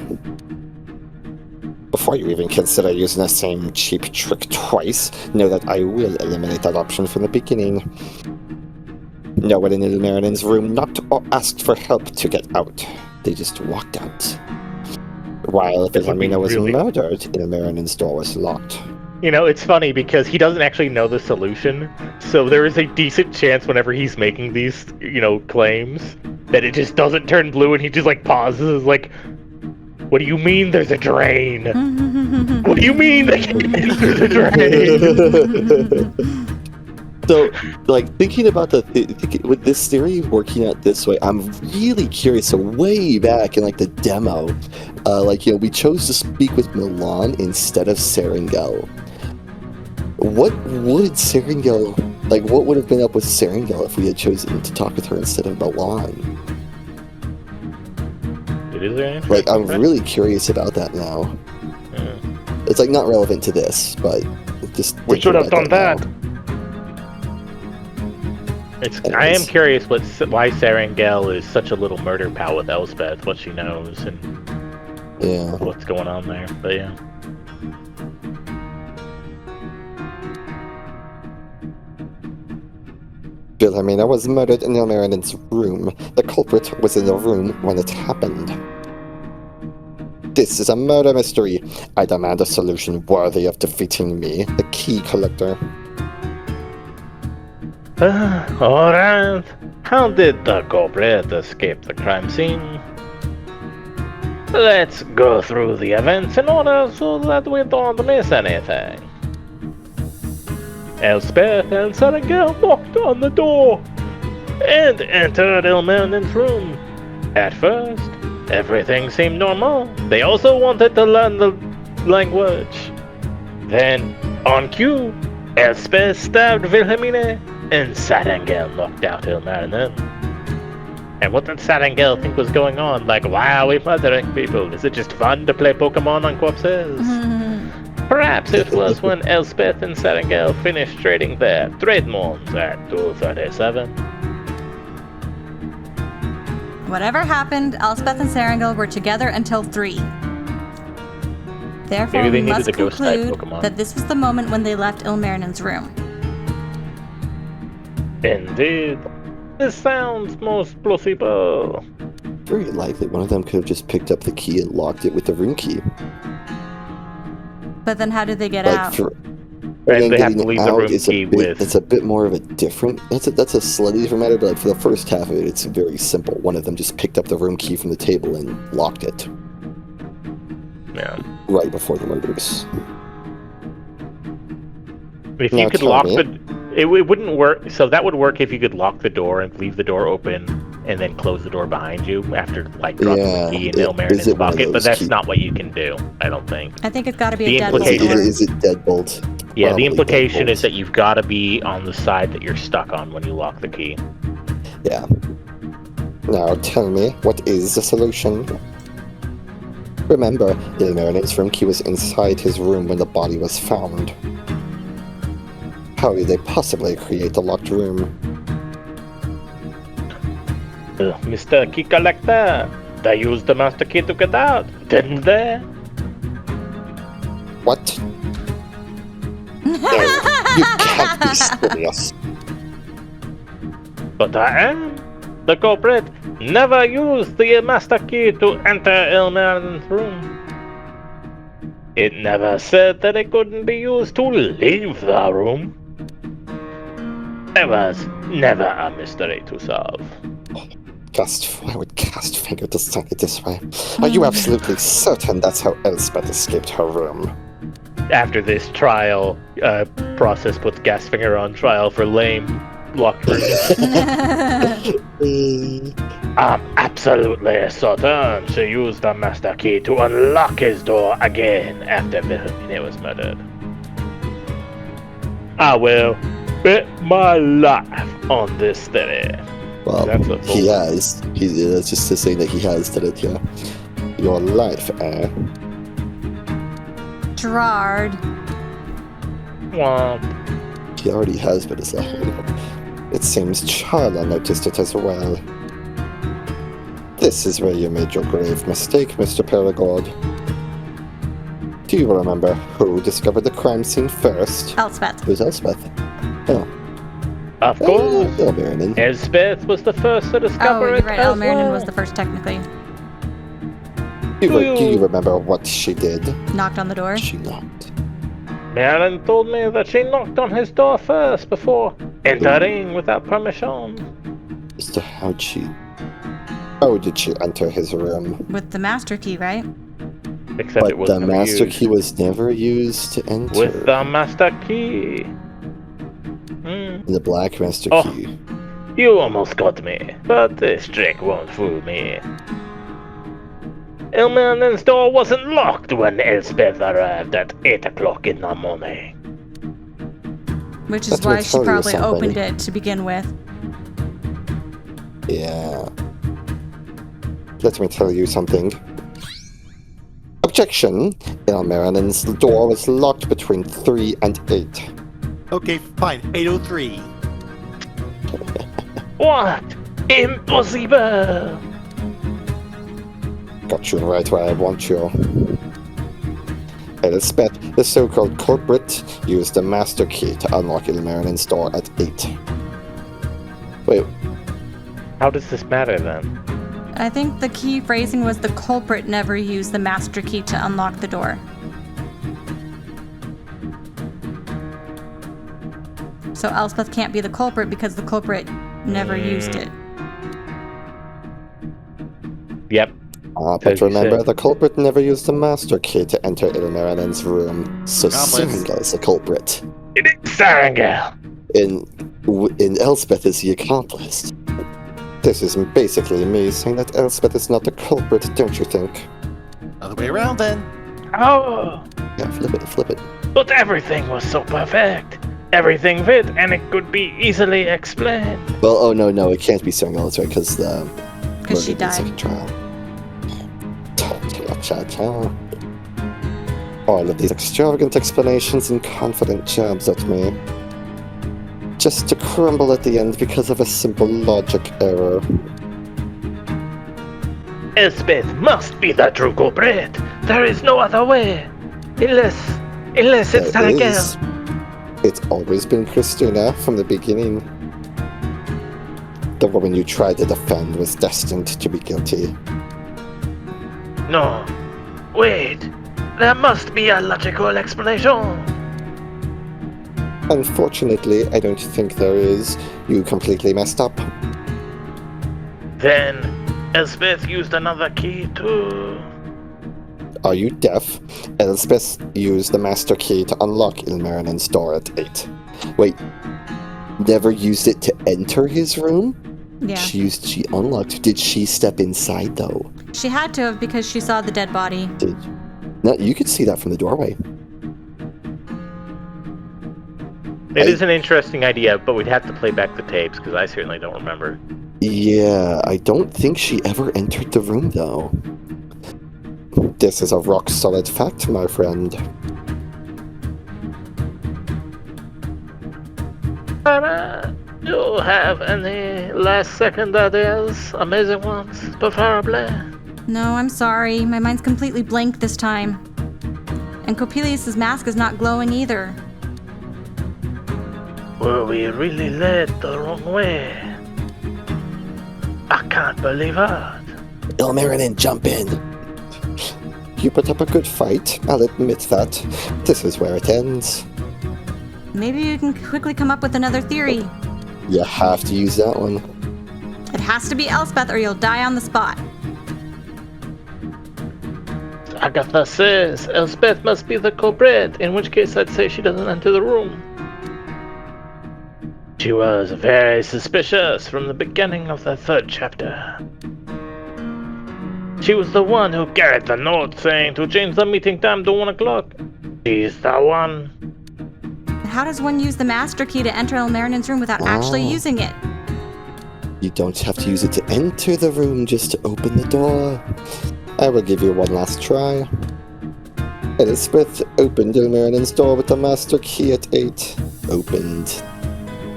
Before you even consider using the same cheap trick twice, know that I will eliminate that option from the beginning. No one in Ilmarinen's room knocked or asked for help to get out. They just walked out. While Wilhelmina was murdered, Ilmarinen's door was locked. You know, it's funny because he doesn't actually know the solution, so there is a decent chance whenever he's making these, claims, that it just doesn't turn blue and he just, pauses, what do you mean there's a drain? What do you mean there's a drain? So, thinking about with this theory working out this way, I'm really curious. So way back in, the demo, we chose to speak with Milan instead of Serengel. What would Serengel, what would have been up with Serengel if we had chosen to talk with her instead of Milan? It is there. I'm really curious about that now. Yeah. It's, not relevant to this, but just... We should have done that! I am curious why Serengel is such a little murder pal with Elspeth, what she knows, and what's going on there, but yeah. Wilhelmina was murdered in Ilmarinen's room. The culprit was in the room when it happened. This is a murder mystery. I demand a solution worthy of defeating me, the key collector. Alright. How did the culprit escape the crime scene? Let's go through the events in order so that we don't miss anything. Elspeth and Sarangel knocked on the door and entered Ilmarinen's room. At first, everything seemed normal. They also wanted to learn the language. Then, on cue, Elspeth stabbed Wilhelmine and Sarangel knocked out Ilmarinen. And what did Sarangel think was going on? Why are we murdering people? Is it just fun to play Pokemon on corpses? Perhaps it was when Elspeth and Sarangel finished trading their trade moons at 2:37. Whatever happened, Elspeth and Sarangel were together until 3. Therefore, Maybe they we needed must the ghost-type conclude Pokemon. that this was the moment when they left Ilmarinen's room. Indeed. This sounds most plausible. Very likely one of them could have just picked up the key and locked it with the room key. But then how did they get out? And they have to leave the room key with... It's a bit more of a different... That's a slightly different matter, but like for the first half of it, it's very simple. One of them just picked up the room key from the table and locked it. Yeah. Right before the murders. If you could lock the... It wouldn't work... So that would work if you could lock the door and leave the door open and then close the door behind you after, like, dropping the key in Ilmarinen's pocket, but that's not what you can do, I don't think. I think it's got to be a deadbolt door. Is it deadbolt? Yeah, the implication is that you've got to be on the side that you're stuck on when you lock the key. Yeah. Now tell me, what is the solution? Remember, Ilmarinen's room key was inside his room when the body was found. How did they possibly create a locked room? Mr. Key Collector, they used the master key to get out, didn't they? What? No, you can't be serious. But I am. The culprit never used the master key to enter Ilmarinen's room. It never said that it couldn't be used to leave the room. It was never a mystery to solve. Why would Gastfinger decide it this way? Are you absolutely certain that's how Elspeth escaped her room? After this trial, process puts Gastfinger on trial for lame locked room. I'm absolutely certain she used the master key to unlock his door again after Wilhelmina was murdered. I will bet my life on this theory. Well, he has. That's just to say that he has done it, yeah. Your life, Gerard. Well, he already has been his life. It seems Charla noticed it as well. This is where you made your grave mistake, Mr. Perigord. Do you remember who discovered the crime scene first? Elspeth. It was Elspeth. Oh. Of course. Ilmarinen. Elspeth was the first to discover it. Oh, right. Ilmarinen was the first, technically. Do you remember what she did? Knocked on the door. She knocked. Merlin told me that she knocked on his door first before entering without permission. So how did she enter his room? With the master key, right? Except but it was the master key was never used to enter. With the master key. The black master key. You almost got me, but this trick won't fool me. Ilmarinen's door wasn't locked when Elspeth arrived at 8 o'clock in the morning. Which is why she probably opened it to begin with. Yeah. Let me tell you something. Objection! Ilmarinen's door was locked between 3 and 8. Okay, fine. 8:03. What? Impossible! Got you right where I want you. Elspeth, the so-called culprit, used the master key to unlock Ilmarinen's door at 8. Wait. How does this matter then? I think the key phrasing was the culprit never used the master key to unlock the door. So Elspeth can't be the culprit because the culprit never used it. Yep. But remember, the culprit never used the master key to enter Ilmarinen's room, so Sarangal is the culprit. Sarangal! And Elspeth is the accomplice. This is basically me saying that Elspeth is not the culprit, don't you think? Other way around, then. Oh! Yeah, flip it. But everything was so perfect. Everything fit, and it could be easily explained. Well, no, it can't be Sarangal, that's right, because she died. Second trial. All of these extravagant explanations and confident jabs at me. Just to crumble at the end because of a simple logic error. Elspeth must be the true culprit. There is no other way. Unless it's Sarangal. It's always been Christina from the beginning. The woman you tried to defend was destined to be guilty. No. Wait. There must be a logical explanation. Unfortunately, I don't think there is. You completely messed up. Then Elspeth used another key too. Are you deaf? Elspeth used the master key to unlock Ilmarinen's door at 8. Wait, never used it to enter his room? Yeah. She unlocked. Did she step inside though? She had to have because she saw the dead body. No, you could see that from the doorway. It is an interesting idea, but we'd have to play back the tapes because I certainly don't remember. Yeah, I don't think she ever entered the room though. This is a rock-solid fact, my friend. Do you have any last-second ideas? Amazing ones, preferably? No, I'm sorry. My mind's completely blank this time. And Coppelius's mask is not glowing either. Were we really led the wrong way? I can't believe it. Ilmarinen, jump in! You put up a good fight, I'll admit that. This is where it ends. Maybe you can quickly come up with another theory. You have to use that one. It has to be Elspeth or you'll die on the spot. Agatha says Elspeth must be the culprit, in which case I'd say she doesn't enter the room. She was very suspicious from the beginning of the 3rd chapter. She was the one who carried the note saying to change the meeting time to 1 o'clock. She's the one. How does one use the master key to enter Ilmarinen's room without actually using it? You don't have to use it to enter the room, just to open the door. I will give you one last try. Elspeth opened Ilmarinen's door with the master key at 8. Opened.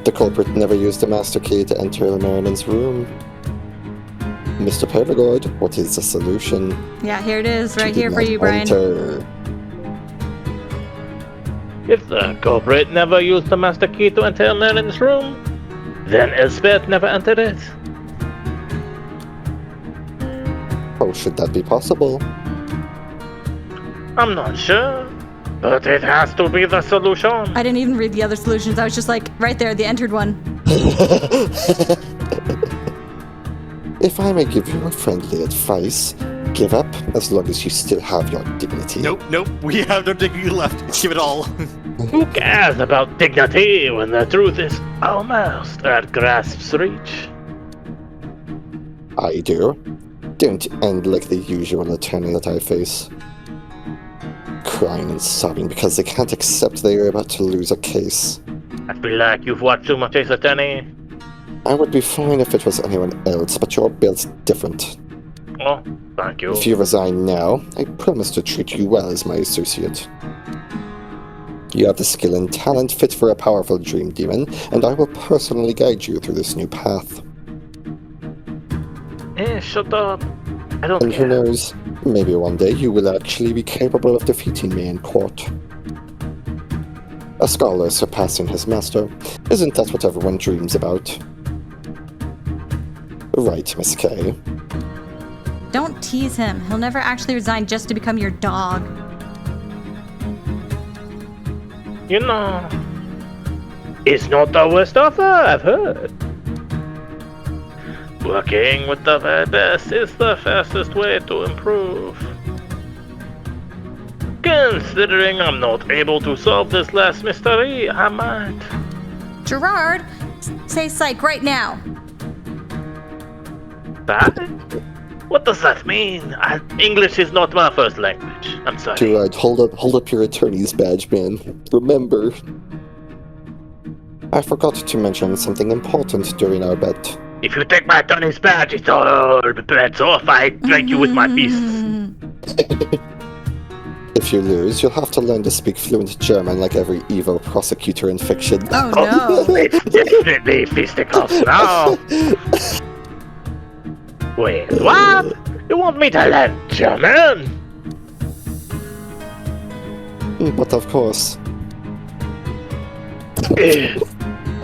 The culprit never used the master key to enter Ilmarinen's room. Mr. Pervigord, what is the solution? Yeah, here it is, right She here did for not you, Brian. enter. If the culprit never used the master key to enter Ilmarinen's room, then Elspeth never entered it. How should that be possible? I'm not sure, but it has to be the solution. I didn't even read the other solutions. I was just like, right there, the entered one. If I may give you a friendly advice, give up as long as you still have your dignity. Nope. We have no dignity left. Give it all. Who cares about dignity when the truth is almost at grasp's reach? I do. Don't end like the usual attorney that I face. Crying and sobbing because they can't accept they are about to lose a case. I feel like you've watched too much Ace Attorney. I would be fine if it was anyone else, but you're built different. Oh, thank you. If you resign now, I promise to treat you well as my associate. You have the skill and talent fit for a powerful dream demon, and I will personally guide you through this new path. Shut up. I don't And who care. knows, maybe one day you will actually be capable of defeating me in court. A scholar surpassing his master, isn't that what everyone dreams about? Right, Miss Kay. Don't tease him. He'll never actually resign just to become your dog. You know, it's not the worst offer I've heard. Working with the very best is the fastest way to improve. Considering I'm not able to solve this last mystery, I might. Gerard, say psych right now. That? What does that mean? English is not my first language. I'm sorry. Gerard, hold up your attorney's badge, man. Remember, I forgot to mention something important during our bet. If you take my attorney's badge, it's all bets off. I drag you with my fists. If you lose, you'll have to learn to speak fluent German like every evil prosecutor in fiction. Oh no. It's definitely fisticuffs now. Wait, what? You want me to learn German? But of course.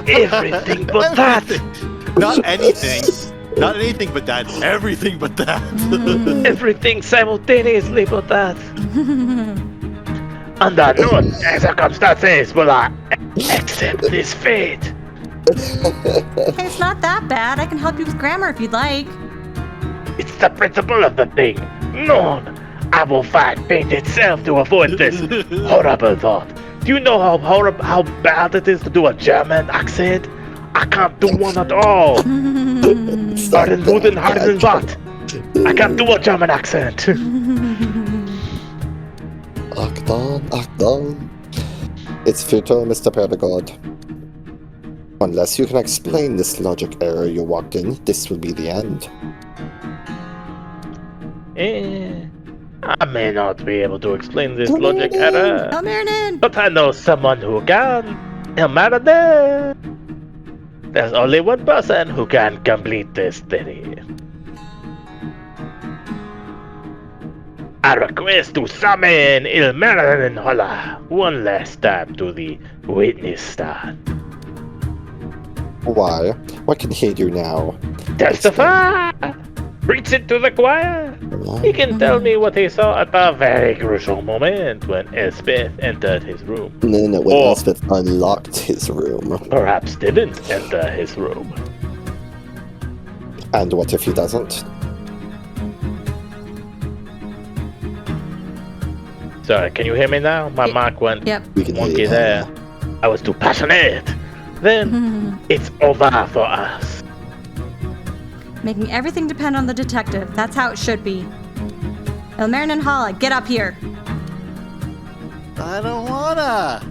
Everything but that. Not anything. Not anything but that. Everything but that. Everything simultaneously but that. Under no circumstances will I Accept this fate. Hey, it's not that bad. I can help you with grammar if you'd like. It's the principle of the thing. None. I will fight fate itself to avoid this horrible thought. Do you know how bad it is to do a German accent? I can't do one at all. Harden Wooden, Harden Bot. I can't do a German accent. Akdon. It's futile, Mr. Pedagogue. Unless you can explain this logic error you walked in, this will be the end. I may not be able to explain this logic error, Elmerinen! but I know someone who can. Elmerinen! There's only one person who can complete this theory. I request to summon Elmerinen Holla one last time to the witness stand. Why? What can he do now? Testify! Preach it to the choir! He can tell me what he saw at a very crucial moment when Elspeth entered his room. No, when Or- Elspeth unlocked his room. Perhaps didn't enter his room. And what if he doesn't? Sorry, can you hear me now? My mic went Yep. We can hear wonky you there. now. I was too passionate. Then it's over for us. Making everything depend on the detective. That's how it should be. Elmerinen Holla, get up here. I don't wanna.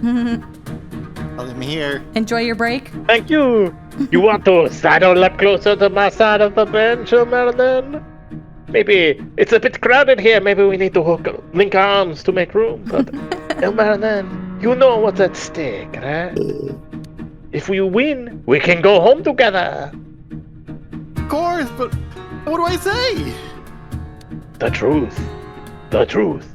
I'm here. Enjoy your break. Thank you. You want to sidle up closer to my side of the bench, Merlin? Maybe it's a bit crowded here. Maybe we need to link arms to make room. But Merlin, you know what's at stake, right? If we win, we can go home together. Of course, but what do I say? The truth. The truth.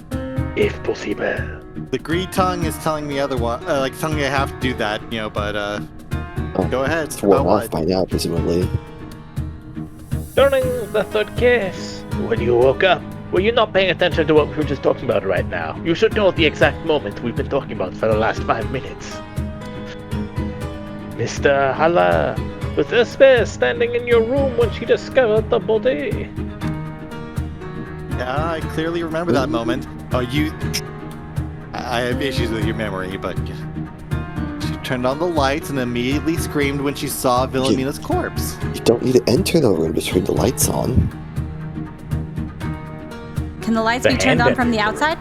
If possible. The greed tongue is telling me otherwise. Like telling me I have to do that, but go ahead. It's worn About off what? by now, presumably. During the third case, when you woke up, were you not paying attention to what we were just talking about right now? You should know the exact moment we've been talking about for the last 5 minutes. Mr. Hala, was Elspeth standing in your room when she discovered the body? Yeah, I clearly remember that moment. Oh, I have issues with your memory, but she turned on the lights and immediately screamed when she saw Wilhelmina's corpse. You don't need to enter the room to turn the lights on. Can the lights The be turned on hand from the bending. outside?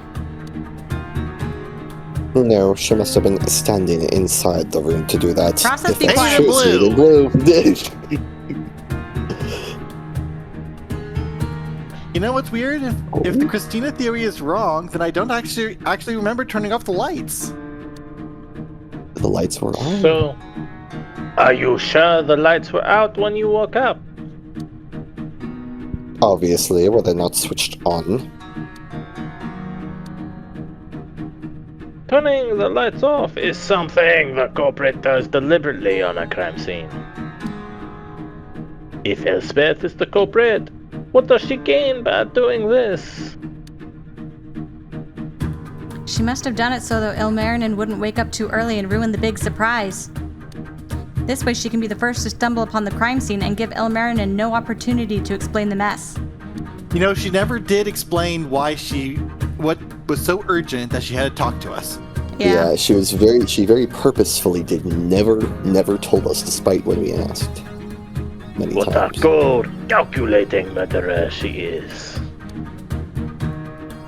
No, she must have been standing inside the room to do that. Process If be that's quiet. true, Blue. it's blue. You know what's weird? If the Christina theory is wrong, then I don't actually remember turning off the lights. The lights were on. So, are you sure the lights were out when you woke up? Obviously, well, they're not switched on. Turning the lights off is something the culprit does deliberately on a crime scene. If Elspeth is the culprit, what does she gain by doing this? She must have done it so that Elmerinen wouldn't wake up too early and ruin the big surprise. This way she can be the first to stumble upon the crime scene and give Elmerinen no opportunity to explain the mess. She never did explain what was so urgent that she had to talk to us. Yeah. She very purposefully never told us despite when we asked. Many What a times. cold, calculating murderer she is.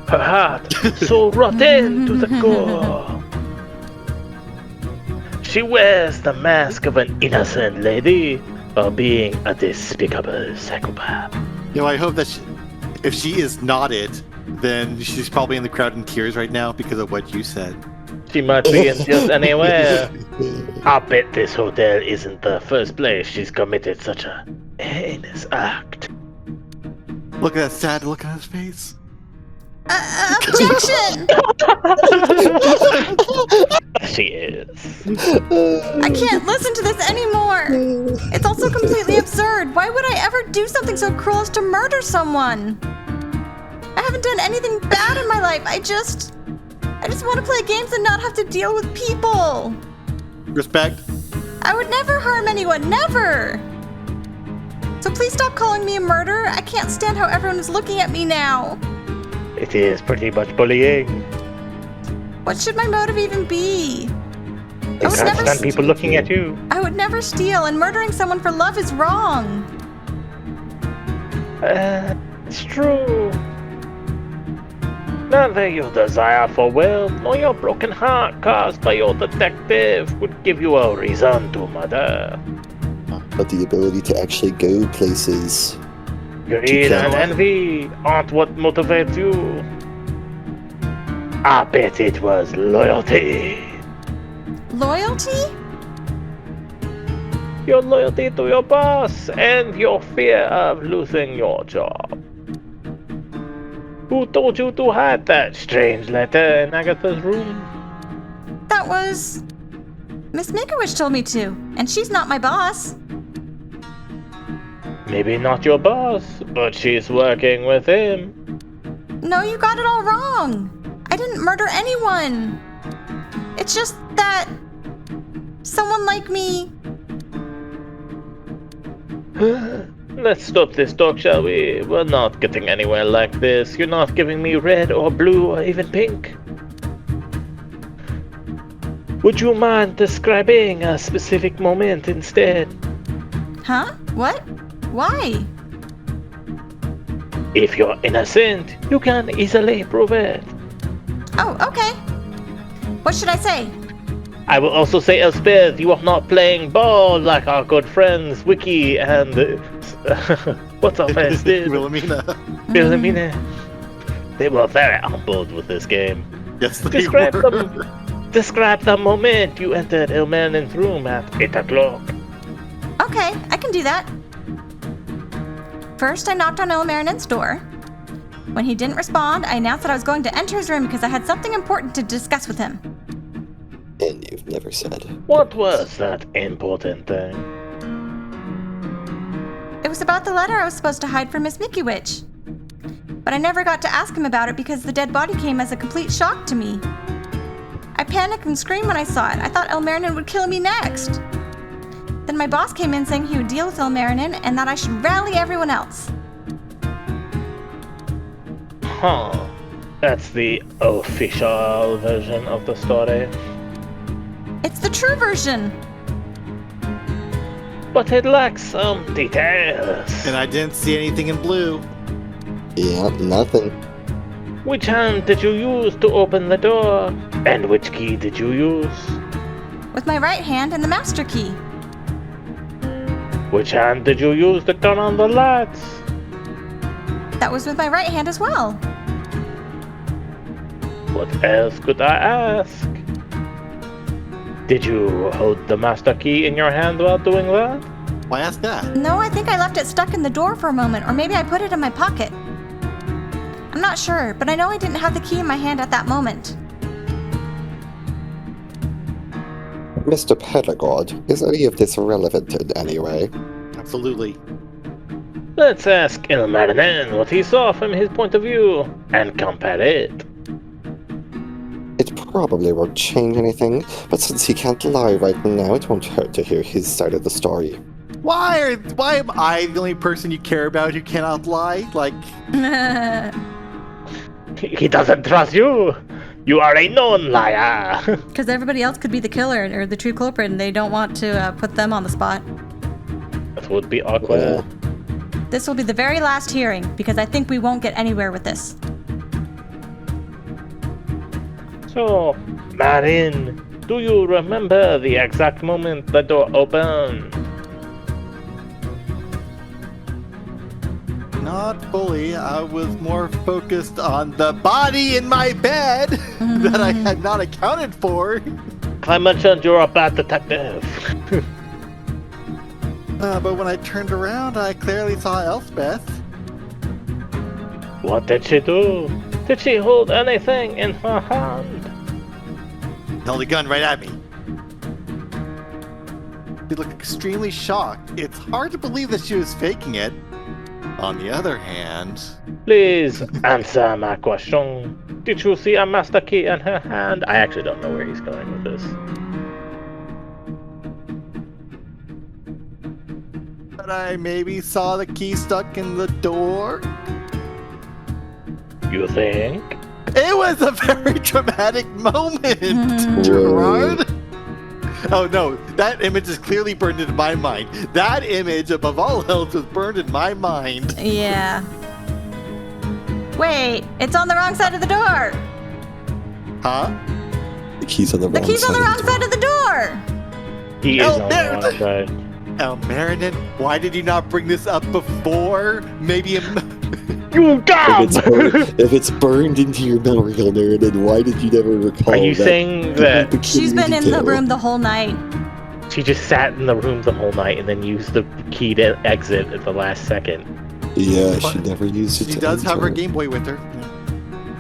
Her heart so rotten to the core. She wears the mask of an innocent lady while being a despicable psychopath. I hope that if she is not it, then she's probably in the crowd in tears right now because of what you said. She might be in just anywhere. I bet this hotel isn't the first place she's committed such a heinous act. Look at that sad look on his face. Objection! She is. I can't listen to this anymore! It's also completely absurd. Why would I ever do something so cruel as to murder someone? I haven't done anything bad in my life. I just want to play games and not have to deal with people. Respect. I would never harm anyone, never! So please stop calling me a murderer. I can't stand how everyone is looking at me now. It is pretty much bullying. What should my motive even be? I can't stand people looking at you. I would never steal, and murdering someone for love is wrong. It's true. Neither your desire for wealth nor your broken heart caused by your detective would give you a reason to murder. But the ability to actually go places. Greed and envy aren't what motivates you. I bet it was loyalty. Loyalty? Your loyalty to your boss and your fear of losing your job. Who told you to hide that strange letter in Agatha's room? That was... Miss Minkowicz told me to, and she's not my boss. Maybe not your boss, but she's working with him. No, you got it all wrong. I didn't murder anyone. It's just that... someone like me... Let's stop this talk, shall we? We're not getting anywhere like this. You're not giving me red or blue or even pink. Would you mind describing a specific moment instead? Huh? What? Why? If you're innocent, you can easily prove it. Oh, okay. What should I say? I will also say, Elspeth, you are not playing ball like our good friends Wiki and... what's our face did? Wilhelmina. They were very on board with this game. Yes, they Describe were. Describe the moment you entered Ilmarinen's room at 8 o'clock. Okay, I can do that. First, I knocked on Ilmarinen's door. When he didn't respond, I announced that I was going to enter his room because I had something important to discuss with him. And you've never said. What was that important thing? It was about the letter I was supposed to hide from Miss Minkowicz. But I never got to ask him about it because the dead body came as a complete shock to me. I panicked and screamed when I saw it. I thought Ilmarinen would kill me next. Then my boss came in saying he would deal with Ilmarinen and that I should rally everyone else. Huh. That's the official version of the story. It's the true version. But it lacks some details. And I didn't see anything in blue. Yeah, nothing. Which hand did you use to open the door? And which key did you use? With my right hand and the master key. Which hand did you use to turn on the lights? That was with my right hand as well. What else could I ask? Did you hold the master key in your hand while doing that? Why ask that? No, I think I left it stuck in the door for a moment, or maybe I put it in my pocket. I'm not sure, but I know I didn't have the key in my hand at that moment. Mr. Pedagog, is any of this relevant in any way? Absolutely. Let's ask Ilmarinen what he saw from his point of view, and compare it. It probably won't change anything, but since he can't lie right now, it won't hurt to hear his side of the story. Why am I the only person you care about who cannot lie? Like... He doesn't trust you! You are a known liar! Because everybody else could be the killer or the true culprit, and they don't want to put them on the spot. That would be awkward. This will be the very last hearing, because I think we won't get anywhere with this. So, Marin, do you remember the exact moment the door opened? Not fully. I was more focused on the body in my bed that I had not accounted for. I mentioned you're a bad detective. But when I turned around, I clearly saw Elspeth. What did she do? Did she hold anything in her hand? Held a gun right at me. She looked extremely shocked. It's hard to believe that she was faking it. On the other hand... Please answer my question. Did you see a master key in her hand? I actually don't know where he's going with this. But I maybe saw the key stuck in the door. You think? It was a very dramatic moment, Whoa. Gerard. Oh no, that image is clearly burned into my mind. That image, above all else, was burned in my mind. Yeah. Wait, it's on the wrong side of the door. Huh? The key's on the The wrong key's side. on the wrong of the door. side of the door. He is Oh, on the there- wrong side. Meriden, why did you not bring this up before? Maybe You dumb! If it's burned into your memory, Meriden, why did you never recall Are you that? saying that She's been in the room the whole night. she just sat in the room the whole night and then used the key to exit at the last second? Yeah, she never used it. she to does have her enter. Game Boy with her.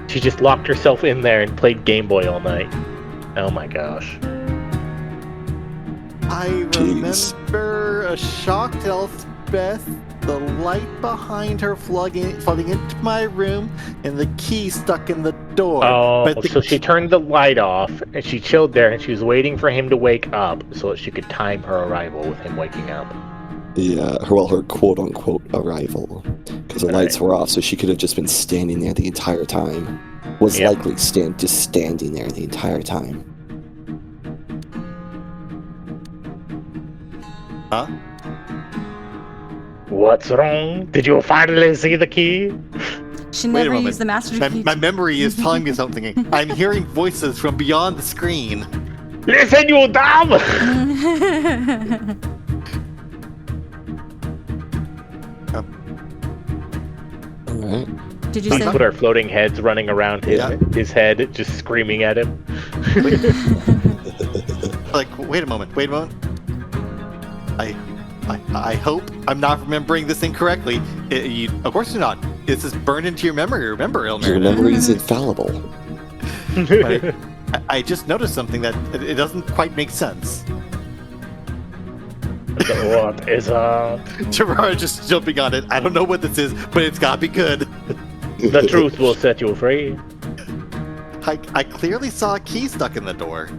She just locked herself in there and played Game Boy all night. Oh my gosh. I Jeez. remember a shocked Elspeth, the light behind her flooding into my room, and the key stuck in the door. Oh, But the so she turned the light off and she chilled there and she was waiting for him to wake up so that she could time her arrival with him waking up. Yeah, her quote-unquote arrival. Because the lights were off, so she could have just been standing there the entire time. Was Yep. likely just standing there the entire time. Huh? What's wrong? Did you finally see the key? She Wait a never moment. used the master key. My memory is telling me something. I'm hearing voices from beyond the screen. Listen, you dumb! Alright. Did you We say? put our floating heads running around his head, just screaming at him. Like, wait a moment. I hope I'm not remembering this incorrectly. Of course you're not. This is burned into your memory. Remember, Your Elmer. memory is infallible. I just noticed something that it doesn't quite make sense. What is Gerard just jumping on it. I don't know what this is, but it's gotta be good. the truth will set you free. I clearly saw a key stuck in the door.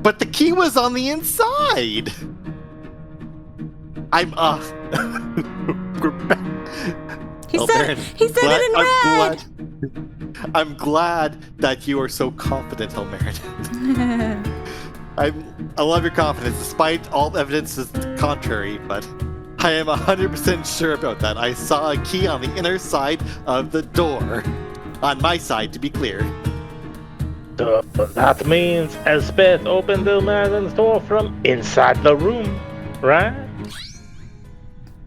But the key was on the inside. We're back. He Oh, said. Baron, He said it in red. I'm glad that you are so confident, Elmerin. I love your confidence, despite all evidence is contrary, but I am 100% sure about that. I saw a key on the inner side of the door. On my side, to be clear. That means Elspeth opened the Madden's door from inside the room, right?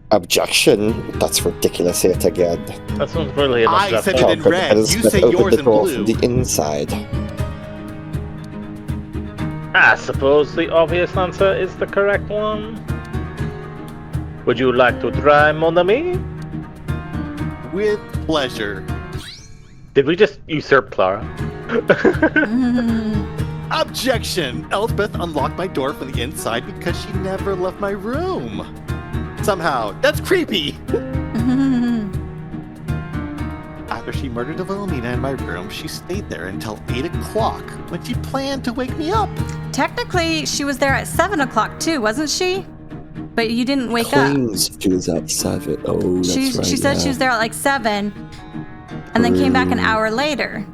Objection. That's ridiculous yet again. That sounds really I said it in Culprit red. You Elspeth say opened yours the in door blue. from the inside. I suppose the obvious answer is the correct one. Would you like to try, mon ami? With pleasure. Did we just usurp Clara? Objection! Elspeth unlocked my door from the inside because she never left my room. Somehow. That's creepy! After she murdered Elronia in my room, she stayed there until 8 o'clock when she planned to wake me up. Technically, she was there at 7 o'clock too, wasn't she? But you didn't wake up. Claims she was at 7. Oh, that's She right. said yeah. she was there at like 7, and then came back an hour later.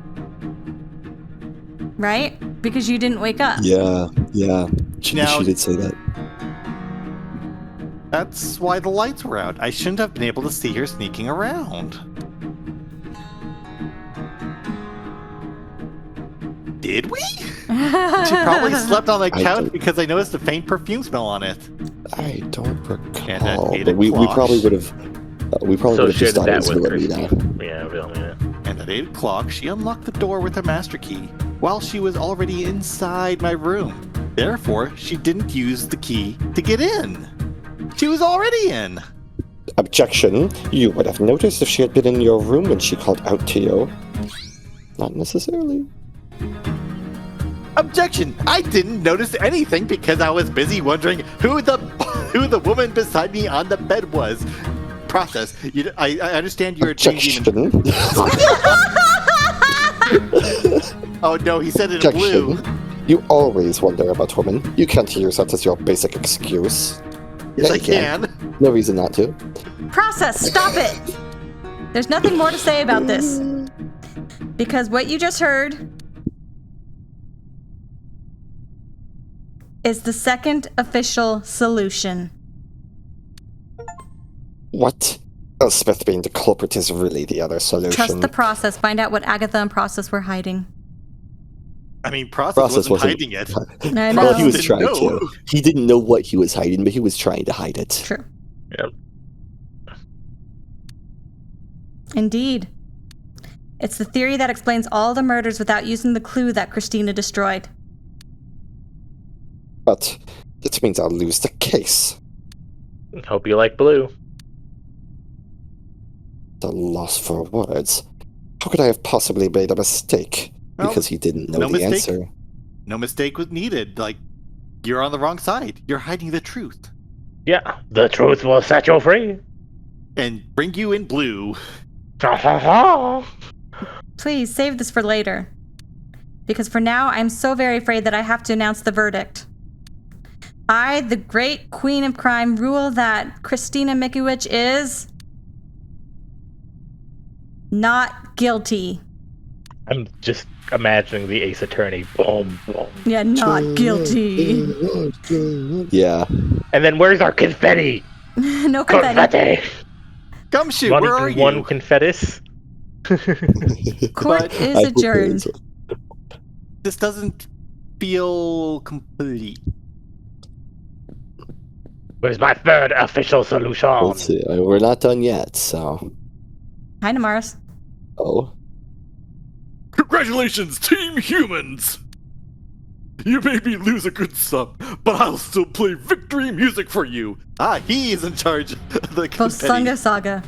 Right? Because you didn't wake up. Yeah. She Now- did say that. That's why the lights were out. I shouldn't have been able to see her sneaking around. Did we? She probably slept on the I couch don't- because I noticed a faint perfume smell on it. I don't And at recall. 8 But we o'clock. probably would have. We probably would have just Associated thought it that was with Wilhelmina. Christy. Yeah, Wilhelmina. And at 8 o'clock, she unlocked the door with her master key while she was already inside my room. Therefore, she didn't use the key to get in. She was already in. Objection. You would have noticed if she had been in your room when she called out to you. Not necessarily. Objection! I didn't notice anything because I was busy wondering who the woman beside me on the bed was. Process. I understand you're a changing. Objection. Oh no, he said it in blue. You always wonder about women. You can't use that as your basic excuse. Yes, Yeah, I you can. No reason not to. Process, stop it! There's nothing more to say about this. Because what you just heard is the second official solution. What? Elspeth being the culprit is really the other solution. Trust the process. Find out what Agatha and Process were hiding. I mean, Process wasn't hiding it. I know. Well, he was Didn't trying know. to. He didn't know what he was hiding, but he was trying to hide it. True. Yep. Indeed. It's the theory that explains all the murders without using the clue that Christina destroyed. But it means I'll lose the case. Hope you like blue. The loss for words. How could I have possibly made a mistake? Well, Because he didn't know no the mistake. answer. No mistake was needed. Like, you're on the wrong side. You're hiding the truth. Yeah, the truth will set you free. And bring you in blue. Ha ha ha. Please save this for later. Because for now, I'm so very afraid that I have to announce the verdict. I, the great queen of crime, rule that Christina Mikiewicz is not guilty. I'm just imagining the Ace Attorney. Boom, boom. Yeah, not guilty. Yeah. And then where's our confetti? No confetti. Confetti. Gumshoe, One, where are you? one confettis. Court But is I adjourned. prepared. This doesn't feel complete. Where's my third official solution? Let's see. We're not done yet, so. Hi, Namaris. Oh. Congratulations, Team Humans! You made me lose a good sub, but I'll still play victory music for you! Ah, he is in charge of the confetti. Bosunga Saga.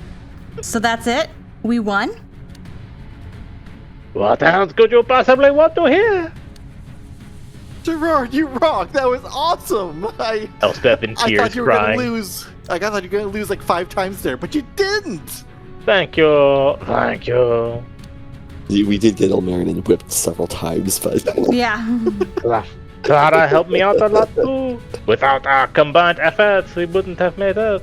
So that's it? We won? What else could you possibly want to hear? Gerard, you rock! That was awesome! Elspeth in I tears thought you were crying. gonna lose. I thought you were gonna lose like 5 times there, but you didn't! Thank you. Thank you. We did get Elmarin whipped several times, but. Yeah. Clara helped me out a lot too. Without our combined efforts, we wouldn't have made it.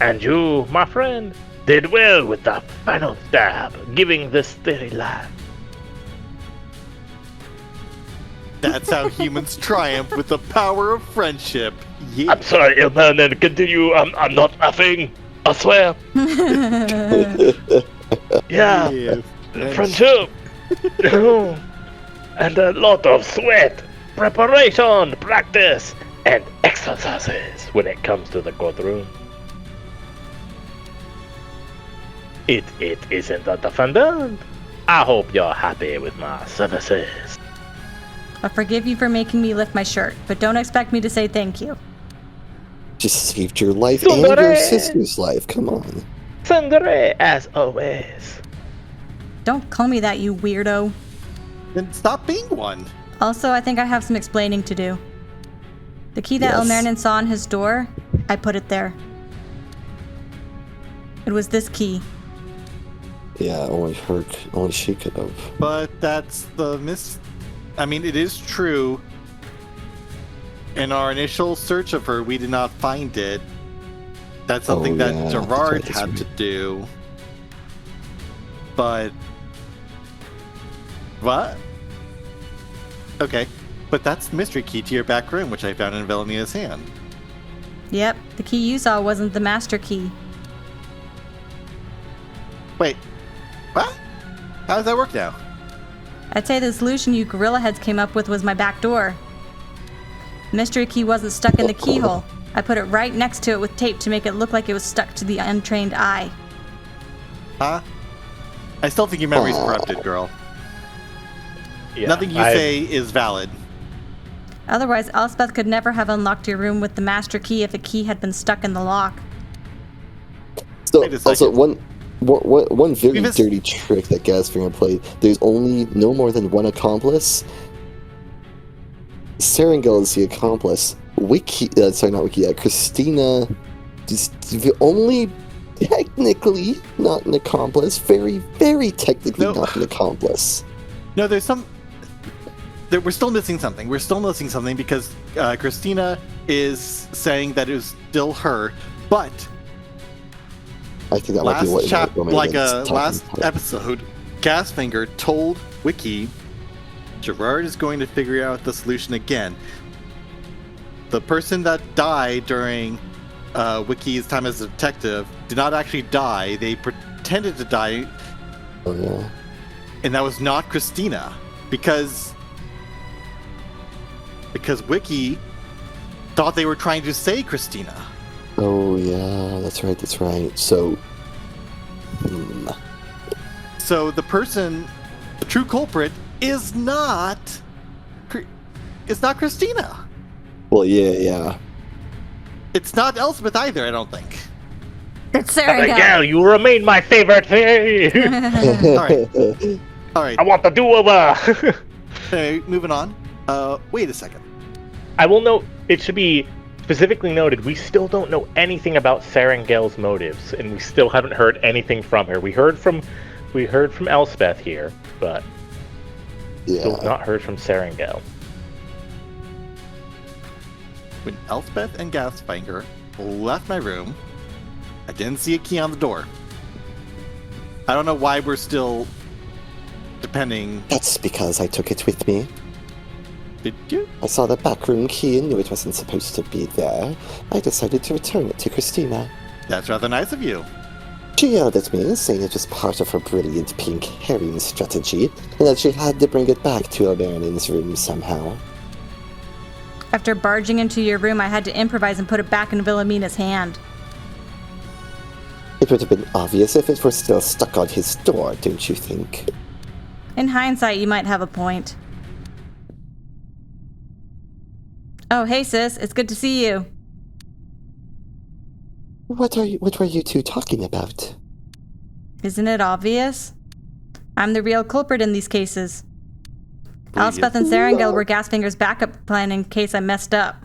And you, my friend, did well with the final stab, giving this theory life. That's how humans triumph with the power of friendship. Yeah. I'm sorry, Ilman, and continue. I'm not laughing. I swear. Yeah, friendship. And a lot of sweat, preparation, practice, and exercises when it comes to the courtroom. It isn't a defendant. I hope you're happy with my services. I forgive you for making me lift my shirt, but don't expect me to say thank you. Just saved your life and your Somebody- sister's life. Come on. Sundere, as always. Don't call me that, you weirdo. Then stop being one. Also, I think I have some explaining to do. The key that Yes. Elmarin saw on his door, I put it there. It was this key. Yeah, only she could have. But that's the I mean, it is true. In our initial search of her, we did not find it. That's something Oh, that yeah, Gerard that's had right. to do. But... What? Okay. But that's the mystery key to your back room, which I found in Velenia's hand. Yep, the key you saw wasn't the master key. Wait. What? How does that work now? I'd say the solution you gorilla heads came up with was my back door. The mystery key wasn't stuck in the keyhole. I put it right next to it with tape to make it look like it was stuck to the untrained eye. Huh? I still think your memory's corrupted, girl. Yeah, Nothing you say is valid. Otherwise, Elspeth could never have unlocked your room with the master key if a key had been stuck in the lock. So, Wait a also, second. one very We've dirty trick that Gasfinger played. There's only no more than one accomplice. Serengil is the accomplice. Christina is the only technically not an accomplice. Very, very technically No. not an accomplice. No, there's some... we're still missing something. We're still missing something because Christina is saying that it was still her, but I think that might be what last episode, Gasfinger told Wiki Gerard is going to figure out the solution again. The person that died during Wiki's time as a detective did not actually die. They pretended to die. Oh, yeah. And that was not Christina. Because Wiki thought they were trying to say Christina. Oh, yeah. That's right. So... So the true culprit is not Christina. Well, yeah. It's not Elspeth either, I don't think. It's Sarah. Gal, you remain my favorite thing. All right. I want the do-over. Okay, moving on. Wait a second. I will note, it should be specifically noted, we still don't know anything about Sarangel's motives, and we still haven't heard anything from her. We heard from Elspeth here, but still not heard from Sarangel. When Elspeth and Gasfinger left my room, I didn't see a key on the door. I don't know why we're still depending. That's because I took it with me. Did you? I saw the backroom key and knew it wasn't supposed to be there. I decided to return it to Christina. That's rather nice of you. She yelled at me, saying it was part of her brilliant pink herring strategy, and that she had to bring it back to O'Baronin's room somehow. After barging into your room, I had to improvise and put it back in Wilhelmina's hand. It would have been obvious if it were still stuck on his door, don't you think? In hindsight, you might have a point. Oh, hey sis, it's good to see you. What were you two talking about? Isn't it obvious? I'm the real culprit in these cases. Elspeth and Sarangel were Gasfinger's backup plan in case I messed up.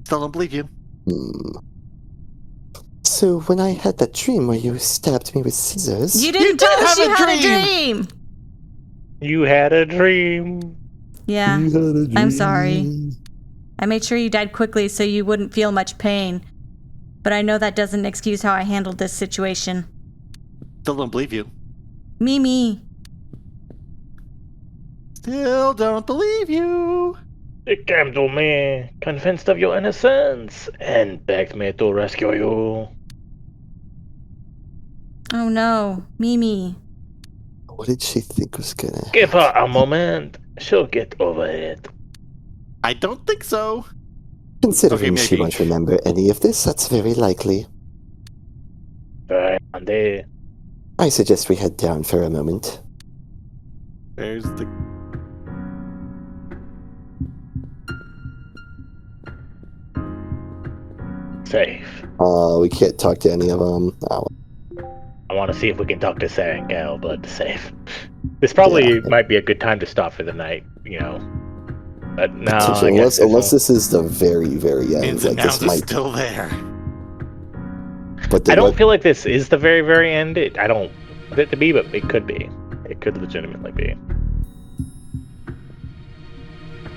Still don't believe you. So when I had that dream where you stabbed me with scissors... You didn't tell us you had a dream! You had a dream. Yeah, I'm sorry. I made sure you died quickly so you wouldn't feel much pain. But I know that doesn't excuse how I handled this situation. Still don't believe you. Me. Still don't believe you. It came to me, convinced of your innocence, and begged me to rescue you. Oh no, Mimi. What did she think was gonna happen? Give her a moment. She'll get over it. I don't think so. Considering she won't remember any of this, that's very likely. Andy. I suggest we head down for a moment. There's the... Safe. We can't talk to any of them. Oh. I want to see if we can talk to Sarangel, but safe. This probably might be a good time to stop for the night, you know. But no, unless this is the very, very end. Like this might still there. But I don't feel like this is the very, very end. I don't want it to be, but it could be. It could legitimately be.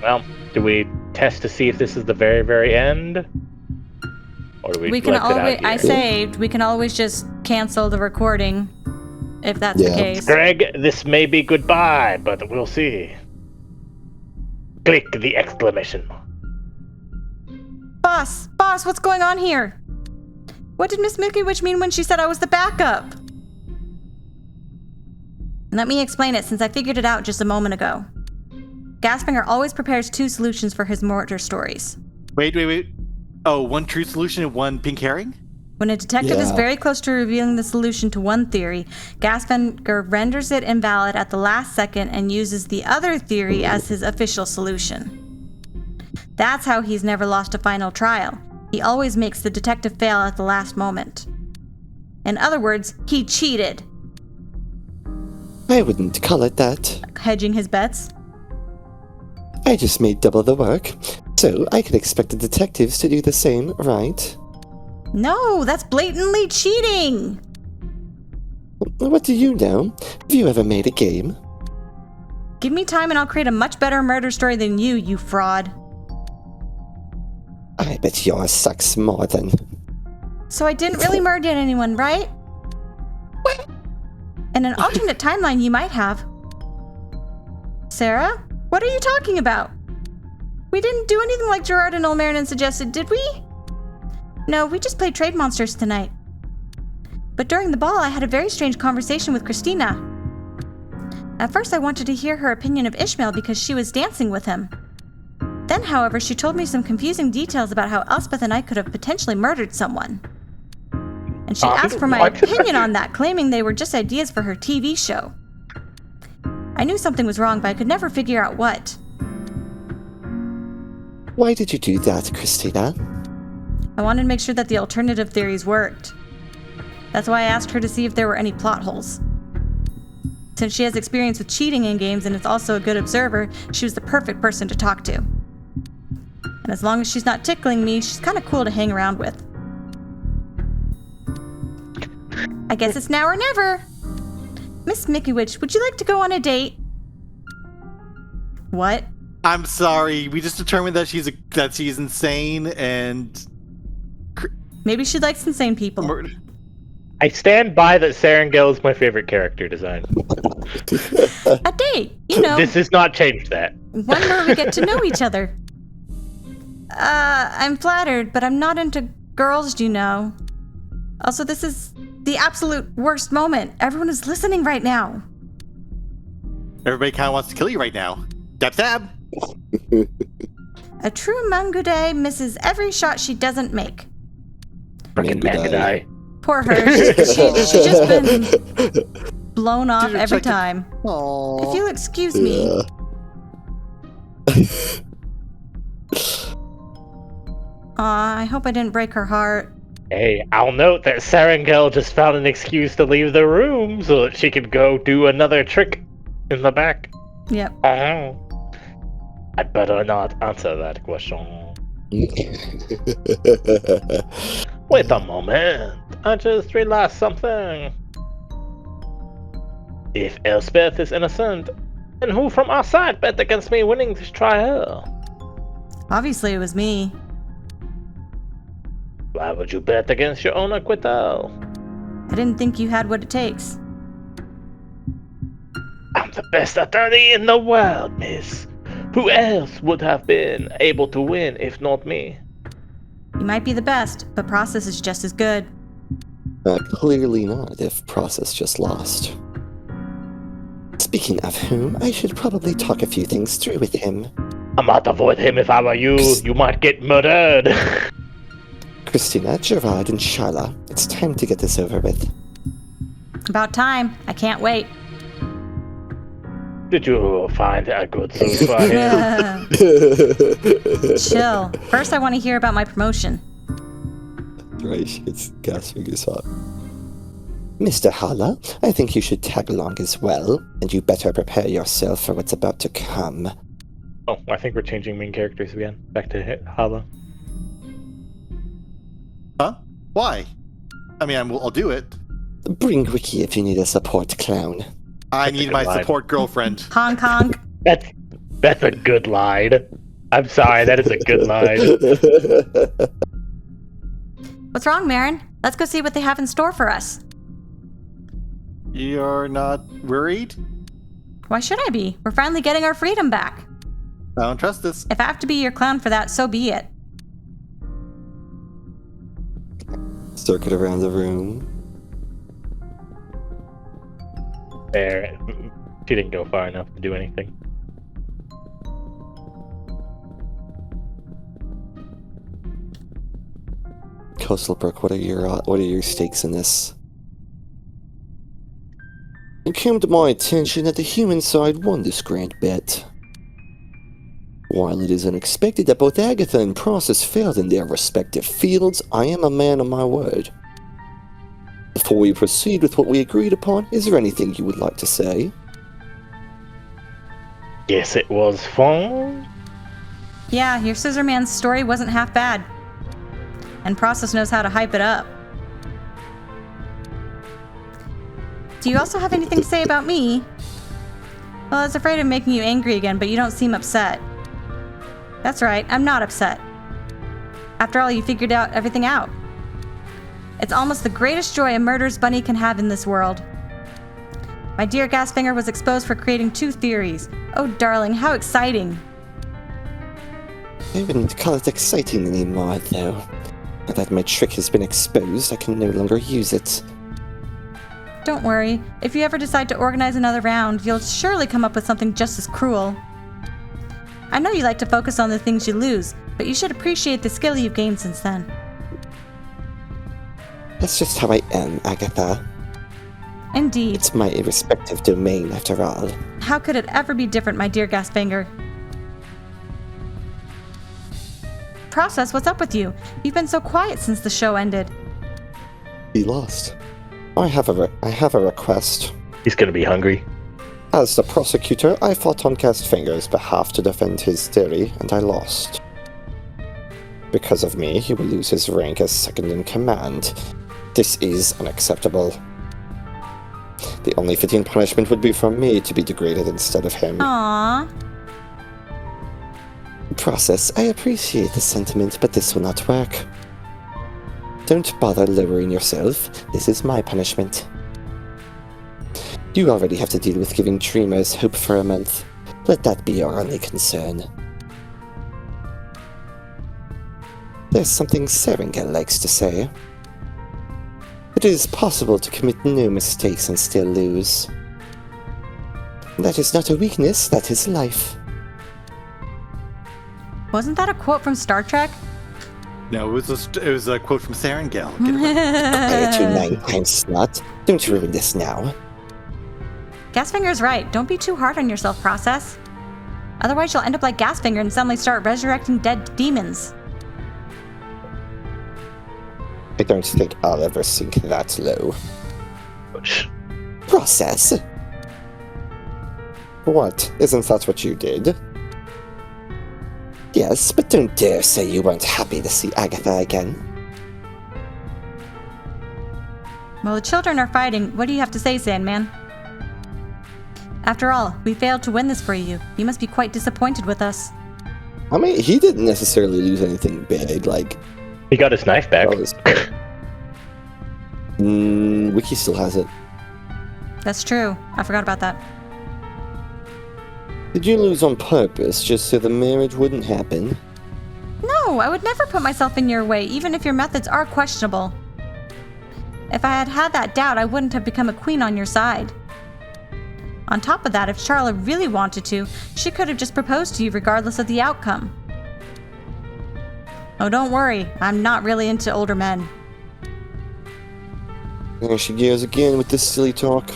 Well, do we test to see if this is the very, very end? Or do we can always, I saved. We can always just cancel the recording if that's the case. Greg, this may be goodbye, but we'll see. Click the exclamation. Boss, what's going on here? What did Miss Milky Witch mean when she said I was the backup? Let me explain it since I figured it out just a moment ago. Gasfinger always prepares 2 solutions for his murder stories. Wait. Oh, one true solution and one pink herring? When a detective is very close to revealing the solution to one theory, Gasfinger renders it invalid at the last second and uses the other theory as his official solution. That's how he's never lost a final trial. He always makes the detective fail at the last moment. In other words, he cheated. I wouldn't call it that. Hedging his bets? I just made double the work, so I could expect the detectives to do the same, right? No, that's blatantly cheating! What do you know? Have you ever made a game? Give me time and I'll create a much better murder story than you fraud. I bet yours sucks more than... So I didn't really murder anyone, right? In an alternate timeline, you might have. Sarah? What are you talking about? We didn't do anything like Gerard and Ilmarinen suggested, did we? No, we just played trade monsters tonight. But during the ball, I had a very strange conversation with Christina. At first, I wanted to hear her opinion of Ishmael because she was dancing with him. Then, however, she told me some confusing details about how Elspeth and I could have potentially murdered someone. And she asked for my opinion on that, claiming they were just ideas for her TV show. I knew something was wrong, but I could never figure out what. Why did you do that, Christina? I wanted to make sure that the alternative theories worked. That's why I asked her to see if there were any plot holes. Since she has experience with cheating in games and is also a good observer, she was the perfect person to talk to. And as long as she's not tickling me, she's kind of cool to hang around with. I guess it's now or never. Miss Mickey Witch, would you like to go on a date? What? I'm sorry. We just determined that she's insane and Maybe she likes insane people. I stand by that Serengil is my favorite character design. A date, you know. This has not changed that. One where we get to know each other. I'm flattered, but I'm not into girls, you know. Also, this is the absolute worst moment. Everyone is listening right now. Everybody kind of wants to kill you right now. Dab dab. A true Mangude misses every shot she doesn't make. Fucking Mangadai. Poor her. She's just been blown off every time. Aww. If you'll excuse me. I hope I didn't break her heart. Hey, I'll note that Serengil just found an excuse to leave the room so that she could go do another trick in the back. Yep. I'd better not answer that question. Wait a moment. I just realized something. If Elspeth is innocent, then who from our side bet against me winning this trial? Obviously, it was me. Why would you bet against your own acquittal? I didn't think you had what it takes. I'm the best attorney in the world, miss. Who else would have been able to win if not me? You might be the best, but Process is just as good. Clearly not, if Process just lost. Speaking of whom, I should probably talk a few things through with him. I might avoid him if I were you. You might get murdered. Christina, Gerard, and Sharla, it's time to get this over with. About time. I can't wait. Did you find a good suit for him? Chill. First, I want to hear about my promotion. Right, it's gas figures up. Mr. Hala, I think you should tag along as well, and you better prepare yourself for what's about to come. Oh, I think we're changing main characters again. Back to Hala. Huh? Why? I mean, I'll do it. Bring Ricky if you need a support clown. I need my support girlfriend. Honk honk. That's a good line. I'm sorry, that is a good line. What's wrong, Marin? Let's go see what they have in store for us. You're not worried? Why should I be? We're finally getting our freedom back. I don't trust this. If I have to be your clown for that, so be it. Circuit around the room. There, she didn't go far enough to do anything. Coastalbrook, what are your stakes in this? It came to my attention that the human side won this grand bet. While it is unexpected that both Agatha and Process failed in their respective fields, I am a man of my word. Before we proceed with what we agreed upon, is there anything you would like to say? Yes, it was fun. Yeah, your Scissor Man's story wasn't half bad. And Process knows how to hype it up. Do you also have anything to say about me? Well, I was afraid of making you angry again, but you don't seem upset. That's right, I'm not upset. After all, you figured everything out. It's almost the greatest joy a murderous bunny can have in this world. My dear Gasfinger was exposed for creating 2 theories. Oh, darling, how exciting. I wouldn't call it exciting anymore, though. Now that my trick has been exposed, I can no longer use it. Don't worry. If you ever decide to organize another round, you'll surely come up with something just as cruel. I know you like to focus on the things you lose, but you should appreciate the skill you've gained since then. That's just how I am, Agatha. Indeed. It's my irrespective domain, after all. How could it ever be different, my dear Gasfinger? Process, what's up with you? You've been so quiet since the show ended. He lost. I have a request. He's gonna be hungry. As the prosecutor, I fought on Gasfinger's behalf to defend his theory, and I lost. Because of me, he will lose his rank as second in command. This is unacceptable. The only fitting punishment would be for me to be degraded instead of him. Aww. Process, I appreciate the sentiment, but this will not work. Don't bother lowering yourself. This is my punishment. You already have to deal with giving dreamers hope for a month. Let that be your only concern. There's something Serengil likes to say. It is possible to commit no mistakes and still lose. That is not a weakness, that is life. Wasn't that a quote from Star Trek? No, it was a quote from Serengil. Quiet you 9 times, slut. Don't ruin this now. Gasfinger's right. Don't be too hard on yourself, Process. Otherwise, you'll end up like Gasfinger and suddenly start resurrecting dead demons. I don't think I'll ever sink that low. Shh. Process? What? Isn't that what you did? Yes, but don't dare say you weren't happy to see Agatha again. While the children are fighting, what do you have to say, Sandman? After all, we failed to win this for you. You must be quite disappointed with us. I mean, he didn't necessarily lose anything big, like... He got his knife back. Wiki still has it. That's true. I forgot about that. Did you lose on purpose, just so the marriage wouldn't happen? No, I would never put myself in your way, even if your methods are questionable. If I had had that doubt, I wouldn't have become a queen on your side. On top of that, if Charlotte really wanted to, she could have just proposed to you regardless of the outcome. Oh, don't worry. I'm not really into older men. There she goes again with this silly talk.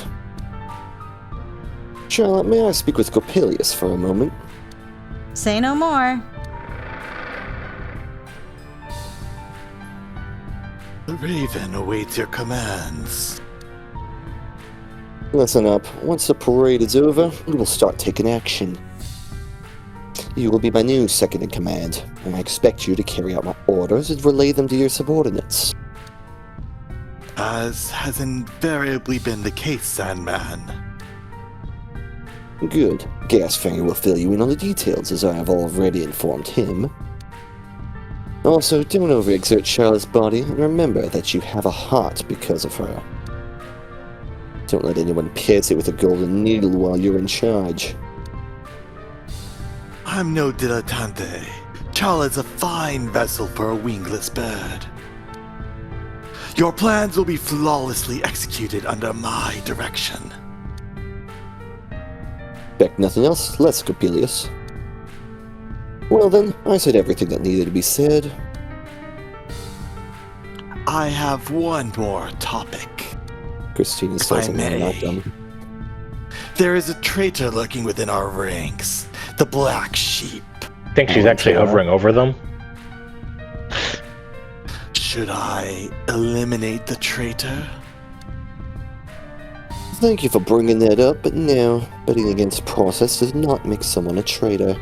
Charlotte, may I speak with Coppelius for a moment? Say no more. The Raven awaits your commands. Listen up. Once the parade is over, we will start taking action. You will be my new second in command, and I expect you to carry out my orders and relay them to your subordinates. As has invariably been the case, Sandman. Good. Gasfinger will fill you in on the details, as I have already informed him. Also, don't overexert Charlotte's body, and remember that you have a heart because of her. Don't let anyone pierce it with a golden needle while you're in charge. I'm no dilettante. Charlotte's a fine vessel for a wingless bird. Your plans will be flawlessly executed under my direction. Expect nothing else, less Coppelius. Well then, I said everything that needed to be said. I have one more topic. Christina If says I I'm may. not done. There is a traitor lurking within our ranks, the Black Sheep. Think she's actually hovering over them? Should I eliminate the traitor? Thank you for bringing that up, but no, betting against Process does not make someone a traitor.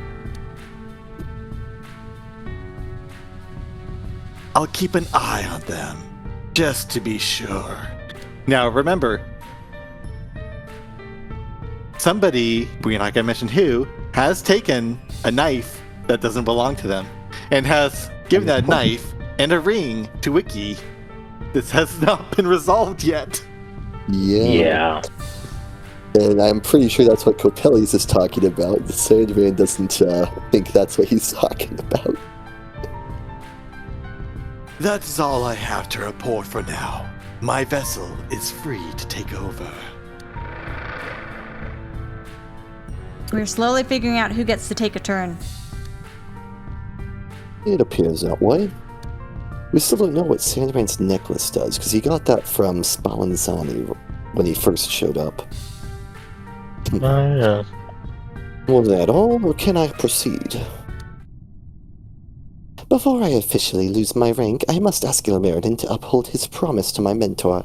I'll keep an eye on them, just to be sure. Now remember, somebody, we're not gonna mention who, has taken a knife that doesn't belong to them and has given that knife and a ring to Wiki. This has not been resolved yet. Yeah. And I'm pretty sure that's what Coppelius is talking about. The Sandman doesn't think that's what he's talking about. That is all I have to report for now. My vessel is free to take over. We're slowly figuring out who gets to take a turn. It appears that way. We still don't know what Sandman's necklace does, because he got that from Spallanzani when he first showed up. Yeah. Was that all, or can I proceed? Before I officially lose my rank, I must ask Ilmarin to uphold his promise to my mentor.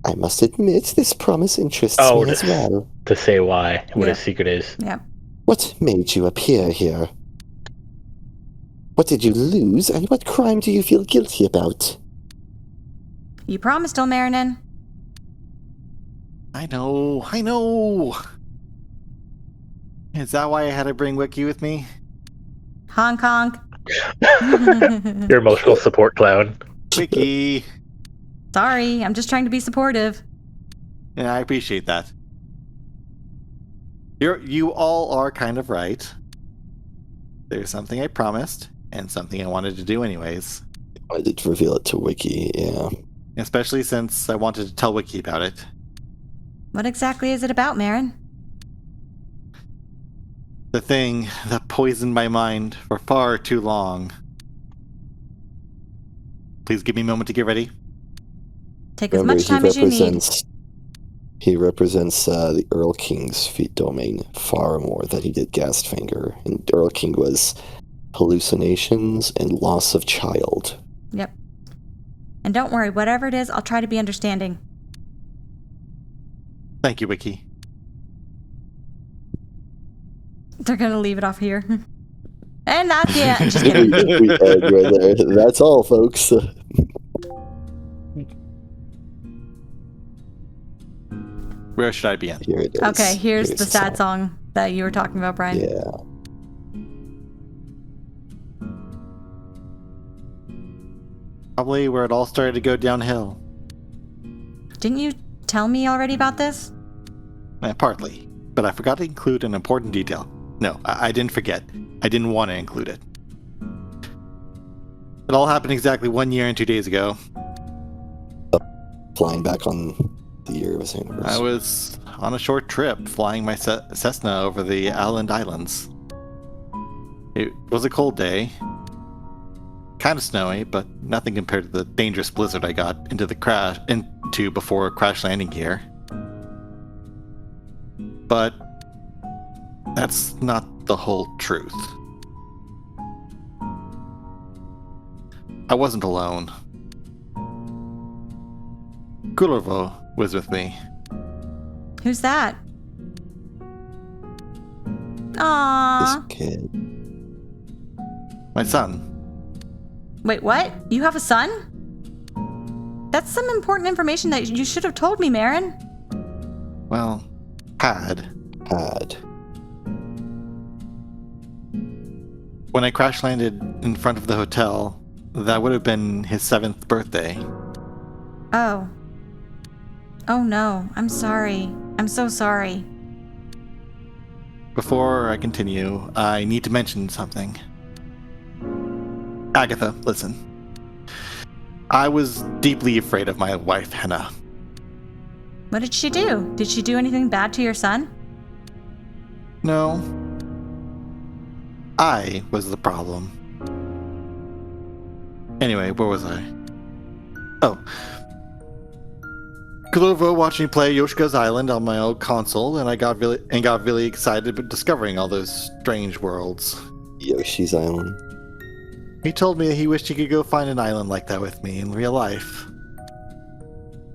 I must admit, this promise interests me as well. To say why, what his secret is. Yeah. What made you appear here? What did you lose, and what crime do you feel guilty about? You promised, Ilmarinen. I know. Is that why I had to bring Wiki with me? Honk honk. Your emotional support clown. Wiki! Sorry, I'm just trying to be supportive. Yeah, I appreciate that. You all are kind of right. There's something I promised, and something I wanted to do anyways. I did reveal it to Wiki, yeah. Especially since I wanted to tell Wiki about it. What exactly is it about, Marin? The thing that poisoned my mind for far too long. Please give me a moment to get ready. Take as much time as you need. He represents the Earl King's feet domain far more than he did Gastfinger. And Earl King was hallucinations and loss of child. Yep. And don't worry, whatever it is, I'll try to be understanding. Thank you, Wiki. They're gonna leave it off here. And that's the end. Just kidding. We end right there. That's all, folks. Where should I begin? Here it is. Okay, here's the sad song that you were talking about, Brian. Yeah. Probably where it all started to go downhill. Didn't you tell me already about this? Partly, but I forgot to include an important detail. No, I didn't forget. I didn't want to include it. It all happened exactly 1 year and 2 days ago. Flying back on the year of his anniversary. I was on a short trip flying my Cessna over the Islands. It was a cold day. Kind of snowy, but nothing compared to the dangerous blizzard I got into before crash landing here. But that's not the whole truth. I wasn't alone. Kullervo was with me. Who's that? Aww. This kid. My son. Wait, what? You have a son? That's some important information that you should have told me, Marin. Well, had. When I crash landed in front of the hotel, that would have been his 7th birthday. Oh. Oh no, I'm sorry. I'm so sorry. Before I continue, I need to mention something. Agatha, listen. I was deeply afraid of my wife, Henna. What did she do? Did she do anything bad to your son? No. I was the problem. Anyway, where was I? Oh. Kullervo watched me play Yoshika's Island on my old console, and I got really excited about discovering all those strange worlds. Yoshi's Island. He told me that he wished he could go find an island like that with me in real life.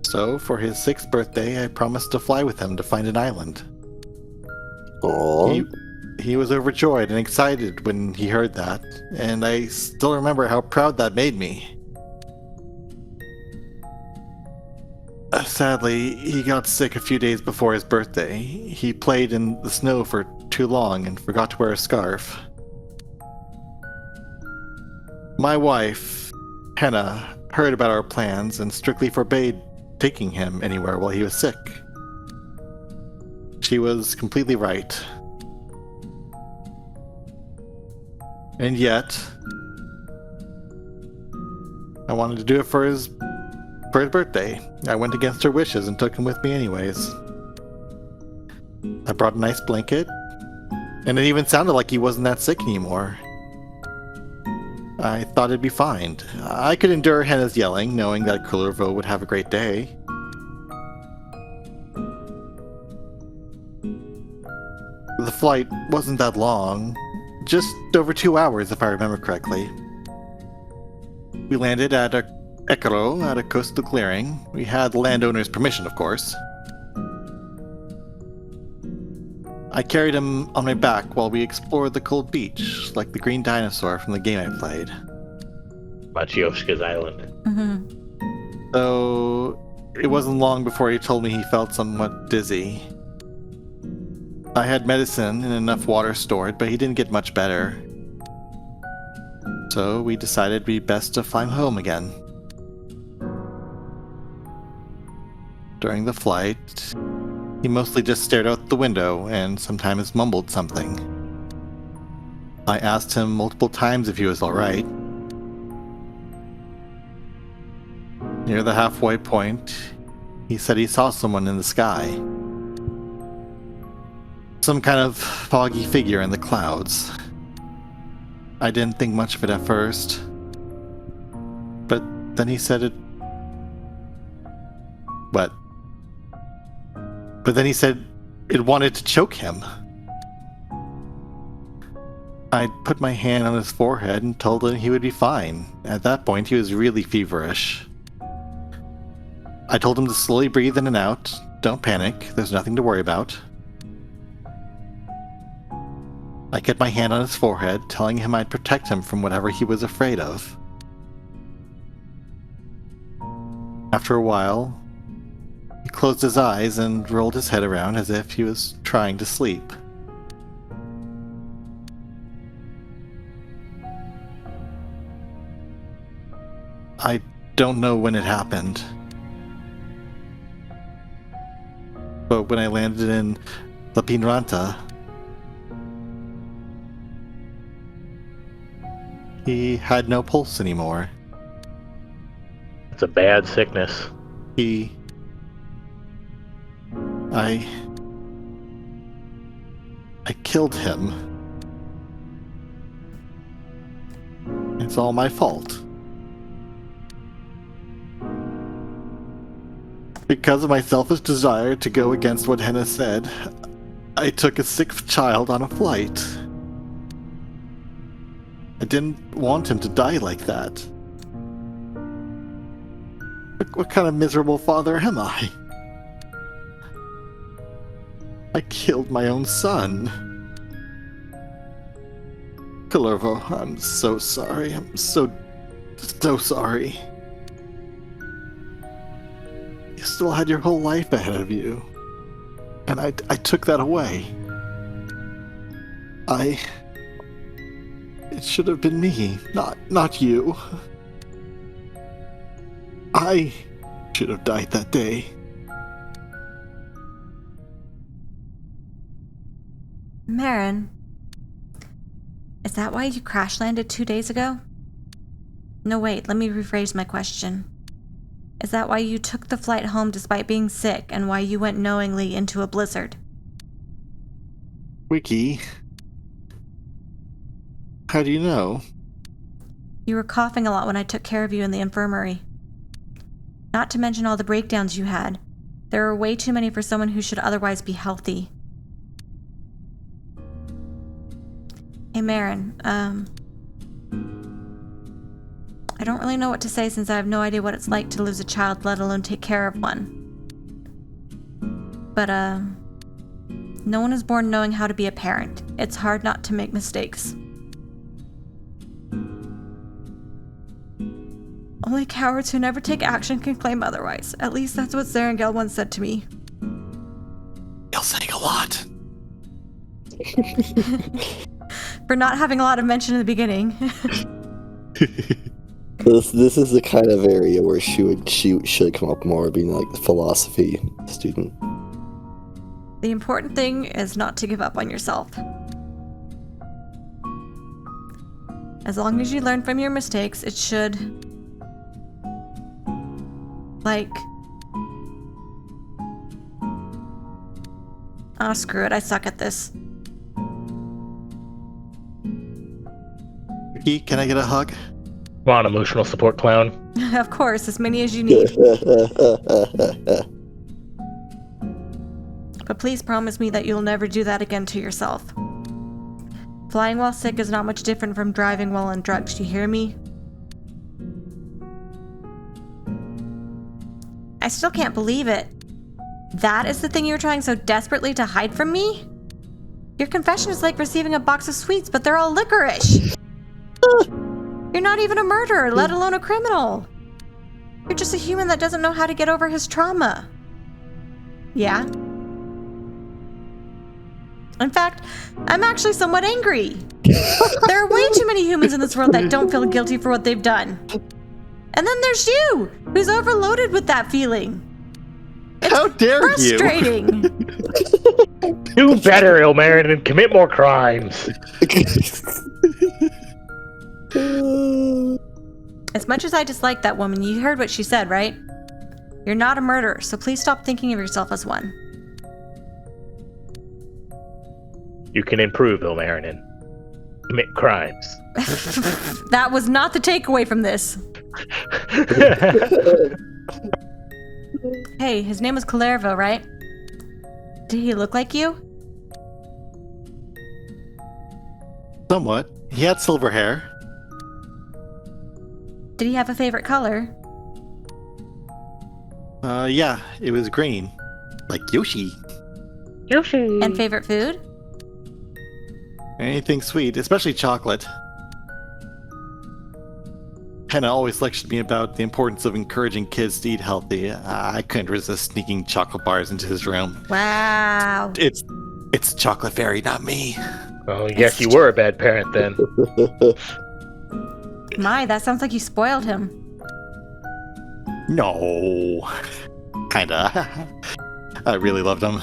So, for his 6th birthday, I promised to fly with him to find an island. Aww. He was overjoyed and excited when he heard that, and I still remember how proud that made me. Sadly, he got sick a few days before his birthday. He played in the snow for too long and forgot to wear a scarf. My wife, Hannah, heard about our plans and strictly forbade taking him anywhere while he was sick. She was completely right. And yet, I wanted to do it for his birthday. I went against her wishes and took him with me anyways. I brought a nice blanket, and it even sounded like he wasn't that sick anymore. I thought it'd be fine. I could endure Hannah's yelling, knowing that Kullervo would have a great day. The flight wasn't that long, just over 2 hours if I remember correctly. We landed at Ekero at a coastal clearing. We had the landowner's permission, of course. I carried him on my back while we explored the cold beach, like the green dinosaur from the game I played. Matryoshka's Island. Mm-hmm. So, it wasn't long before he told me he felt somewhat dizzy. I had medicine and enough water stored, but he didn't get much better. So, we decided it'd be best to fly him home again. During the flight, he mostly just stared out the window and sometimes mumbled something. I asked him multiple times if he was alright. Near the halfway point, he said he saw someone in the sky. Some kind of foggy figure in the clouds. I didn't think much of it at first. But then he said it... What? But then he said it wanted to choke him. I put my hand on his forehead and told him he would be fine. At that point, he was really feverish. I told him to slowly breathe in and out. Don't panic, there's nothing to worry about. I kept my hand on his forehead, telling him I'd protect him from whatever he was afraid of. After a while, he closed his eyes and rolled his head around as if he was trying to sleep. I don't know when it happened. But when I landed in La Pinranta, he had no pulse anymore. It's a bad sickness. I killed him. It's all my fault. Because of my selfish desire to go against what Henna said, I took a sick child on a flight. I didn't want him to die like that. What kind of miserable father am I? I killed my own son. Kullervo, I'm so sorry. I'm so sorry. You still had your whole life ahead of you. And I took that away. It should have been me, not you. I should have died that day. Marin, is that why you crash landed 2 days ago? No, wait, let me rephrase my question. Is that why you took the flight home despite being sick and why you went knowingly into a blizzard? Wiki, how do you know? You were coughing a lot when I took care of you in the infirmary. Not to mention all the breakdowns you had. There are way too many for someone who should otherwise be healthy. Hey Marin, I don't really know what to say since I have no idea what it's like to lose a child, let alone take care of one. But, no one is born knowing how to be a parent. It's hard not to make mistakes. Only cowards who never take action can claim otherwise. At least that's what Zarangel once said to me. You're saying a lot. For not having a lot of mention in the beginning. This is the kind of area where she should come up more, being like the philosophy student. The important thing is not to give up on yourself. As long as you learn from your mistakes, it should... Ah, screw it, I suck at this. Ricky, can I get a hug? Come on, emotional support clown. Of course, as many as you need. But please promise me that you'll never do that again to yourself. Flying while sick is not much different from driving while on drugs, do you hear me? I still can't believe it. That is the thing you were trying so desperately to hide from me? Your confession is like receiving a box of sweets, but they're all licorice. You're not even a murderer, let alone a criminal. You're just a human that doesn't know how to get over his trauma. Yeah? In fact, I'm actually somewhat angry. There are way too many humans in this world that don't feel guilty for what they've done. And then there's you, who's overloaded with that feeling. It's How dare frustrating. Do better, Ilmarin, and commit more crimes. As much as I dislike that woman, you heard what she said, right? You're not a murderer, so please stop thinking of yourself as one. You can improve, Ilmarin, and commit crimes. That was not the takeaway from this. Hey, his name was Calervo, right? Did he look like you? Somewhat. He had silver hair. Did he have a favorite color? Yeah, it was green. Like Yoshi. Yoshi. And favorite food? Anything sweet, especially chocolate. Hannah always lectured me about the importance of encouraging kids to eat healthy. I couldn't resist sneaking chocolate bars into his room. Wow. It's chocolate fairy, not me. Oh, yes, you were a bad parent then. My, that sounds like you spoiled him. No. Kinda. I really loved him.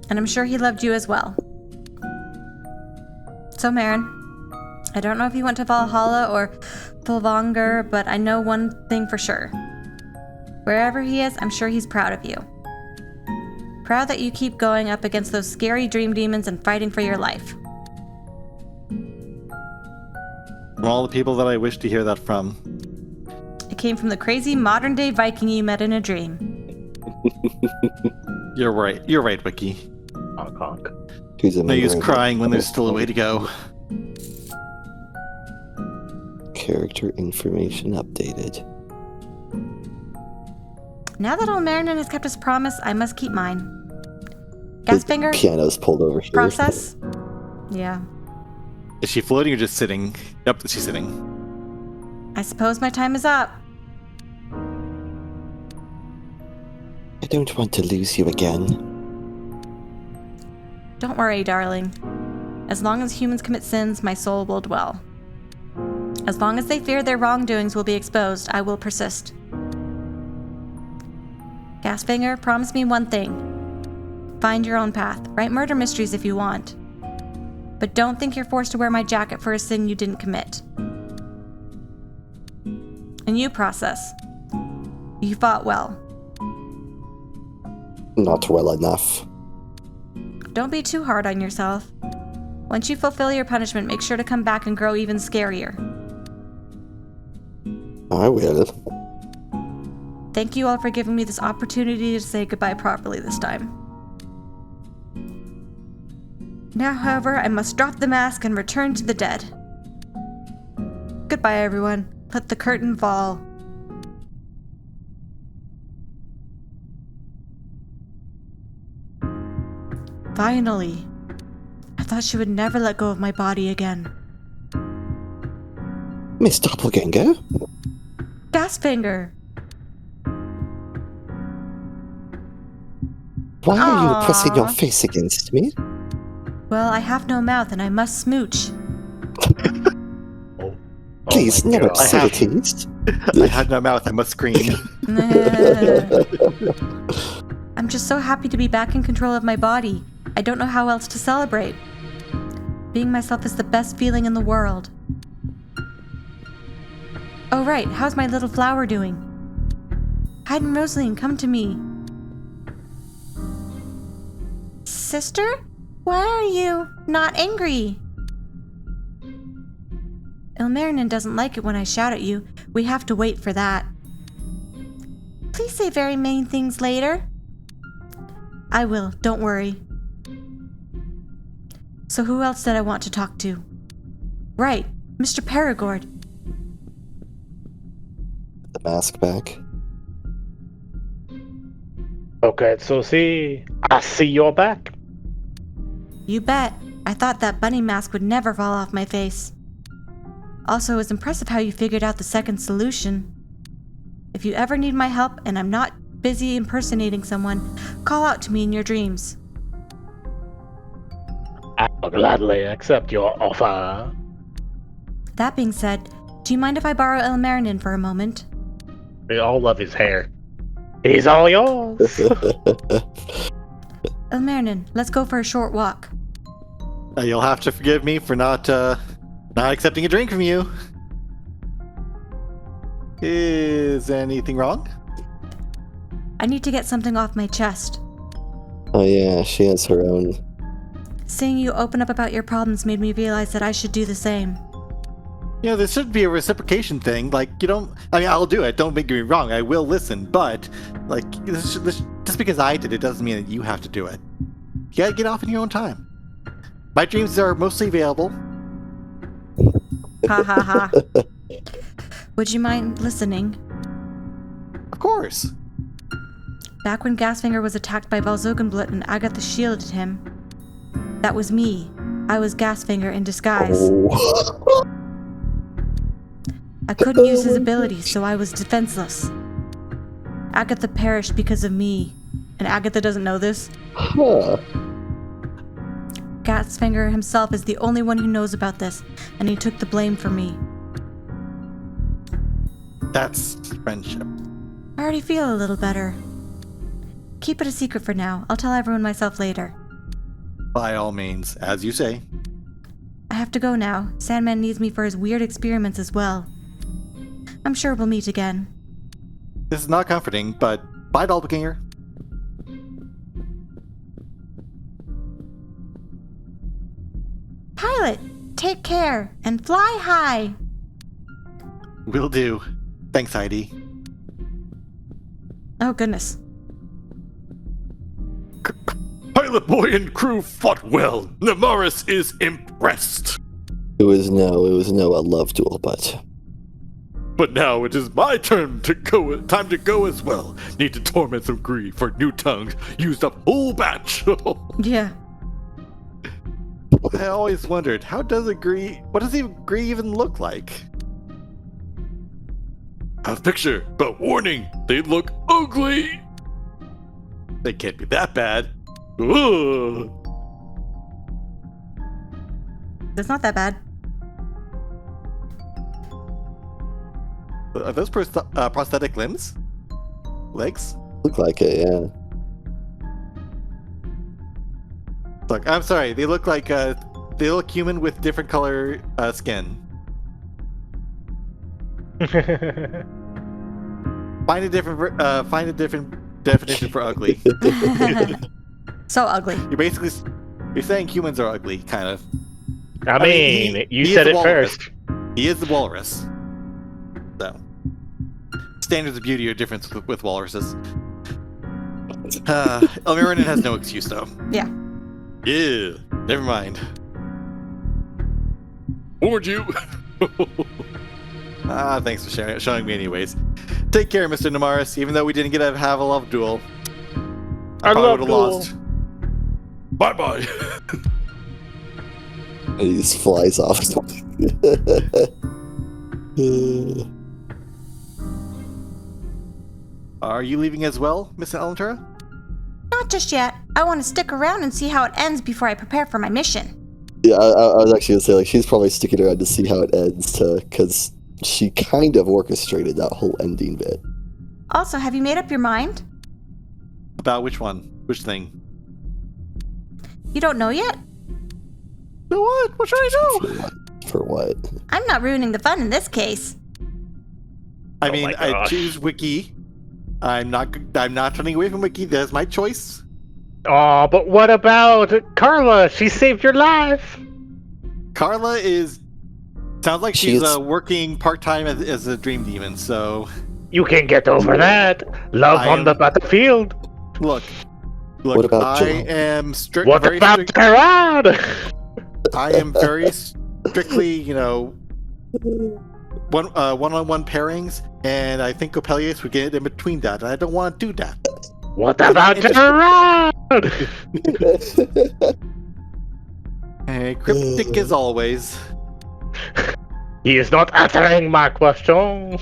And I'm sure he loved you as well. So, Marin, I don't know if you went to Valhalla or Fulvanger, but I know one thing for sure. Wherever he is, I'm sure he's proud of you. Proud that you keep going up against those scary dream demons and fighting for your life. From all the people that I wish to hear that from. It came from the crazy modern-day Viking you met in a dream. You're right, Wiki. Honk honk. No use crying when there's still a way to go. Character information updated. Now that Ilmarinen has kept his promise, I must keep mine. Gasfinger? The piano's pulled over here. Process? Yeah. Is she floating or just sitting? Yep, she's sitting. I suppose my time is up. I don't want to lose you again. Don't worry, darling. As long as humans commit sins, my soul will dwell. As long as they fear their wrongdoings will be exposed, I will persist. Gasfinger, promise me one thing. Find your own path. Write murder mysteries if you want. But don't think you're forced to wear my jacket for a sin you didn't commit. And you, Process. You fought well. Not well enough. Don't be too hard on yourself. Once you fulfill your punishment, make sure to come back and grow even scarier. I will. Thank you all for giving me this opportunity to say goodbye properly this time. Now, however, I must drop the mask and return to the dead. Goodbye, everyone. Let the curtain fall. Finally. I thought she would never let go of my body again. Miss Doppelganger? Gasfinger. Why are you pressing your Aw. face against me? Well, I have no mouth and I must smooch. Oh Please, my no God. obscenities. I have no mouth, I must scream. I'm just so happy to be back in control of my body. I don't know how else to celebrate. Being myself is the best feeling in the world. Oh right, how's my little flower doing? Hyde and Rosaline, come to me. Sister? Why are you not angry? Elmarinen doesn't like it when I shout at you. We have to wait for that. Please say very mean things later. I will, don't worry. So who else did I want to talk to? Right, Mr. Perigord. The mask back. Okay, so I see you're back. You bet. I thought that bunny mask would never fall off my face. Also, it was impressive how you figured out the second solution. If you ever need my help and I'm not busy impersonating someone, call out to me in your dreams. I'll gladly accept your offer. That being said, do you mind if I borrow Elmarinen for a moment? We all love his hair. He's all yours. Elmarinen, let's go for a short walk. You'll have to forgive me for not accepting a drink from you. Is anything wrong? I need to get something off my chest. Oh yeah, she has her own. Seeing you open up about your problems made me realize that I should do the same. You know, there should be a reciprocation thing. Like, you don't... I mean, I'll do it. Don't make me wrong. I will listen. But, like, just because I did it doesn't mean that you have to do it. You gotta get off in your own time. My dreams are mostly available. Ha ha ha. Would you mind listening? Of course. Back when Gasfinger was attacked by Valzogenblut and Agatha shielded him, that was me. I was Gasfinger in disguise. Oh. I couldn't use his abilities, so I was defenseless. Agatha perished because of me, and Agatha doesn't know this. Huh. Gasfinger himself is the only one who knows about this, and he took the blame for me. That's friendship. I already feel a little better. Keep it a secret for now. I'll tell everyone myself later. By all means, as you say. I have to go now. Sandman needs me for his weird experiments as well. I'm sure we'll meet again. This is not comforting, but bye, Doppelganger. Pilot, take care and fly high. Will do. Thanks, Heidi. Oh, goodness. Pilot boy and crew fought well. Namaris is impressed. It was no a love duel, but But now it is my turn to go. Time to go as well. Need to torment some Gree for new tongues. Used up whole batch. Yeah. I always wondered, what does a Gree even look like? A picture, but warning, they look ugly. They can't be that bad. Ugh. That's not that bad. Are those prosthetic limbs? Legs? look like it, yeah. Look, I'm sorry. They look like they look human with different color skin. Find a different definition for ugly. So ugly. You're saying humans are ugly, kind of. I mean, he you is said the it walrus. first. He is the walrus. So, standards of beauty are different with walruses. Elronia has no excuse, though. Yeah. Yeah, never mind. Warned you. Thanks for showing me anyways. Take care, Mr. Namaris, even though we didn't get to have a love duel. I probably would have lost. Bye bye. And he just flies off. Are you leaving as well, Miss Alentura? Not just yet. I want to stick around and see how it ends before I prepare for my mission. Yeah, I was actually gonna say, like, she's probably sticking around to see how it ends, because she kind of orchestrated that whole ending bit. Also, have you made up your mind? About which one? Which thing? You don't know yet? No, what? What should I do? For what? I'm not ruining the fun in this case. I Oh mean, my I gosh. choose Wiki. I'm not turning away from Wiki. That's my choice. Oh, but what about Carla? She saved your life. Carla sounds like she's She's- working part-time as a dream demon, so You can get over that. Love I on the am- battlefield. look, What about I Joe? am strict. What very about strict. Gerard? I am very strictly, one-on-one pairings, and I think Coppelius would get in between that, and I don't want to do that. What about Gerard? Hey, cryptic as always. He is not answering my question.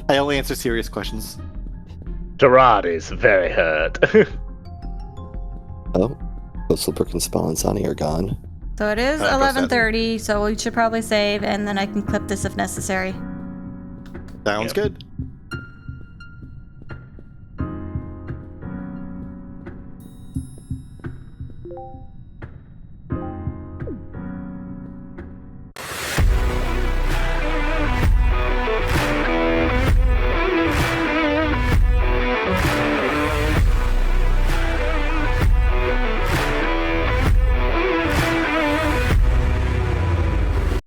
I only answer serious questions. Gerard is very hurt. Oh, most lubricant spawns on here gone. So it is I guess 11:30, so we should probably save, and then I can clip this if necessary. Sounds Yep. good.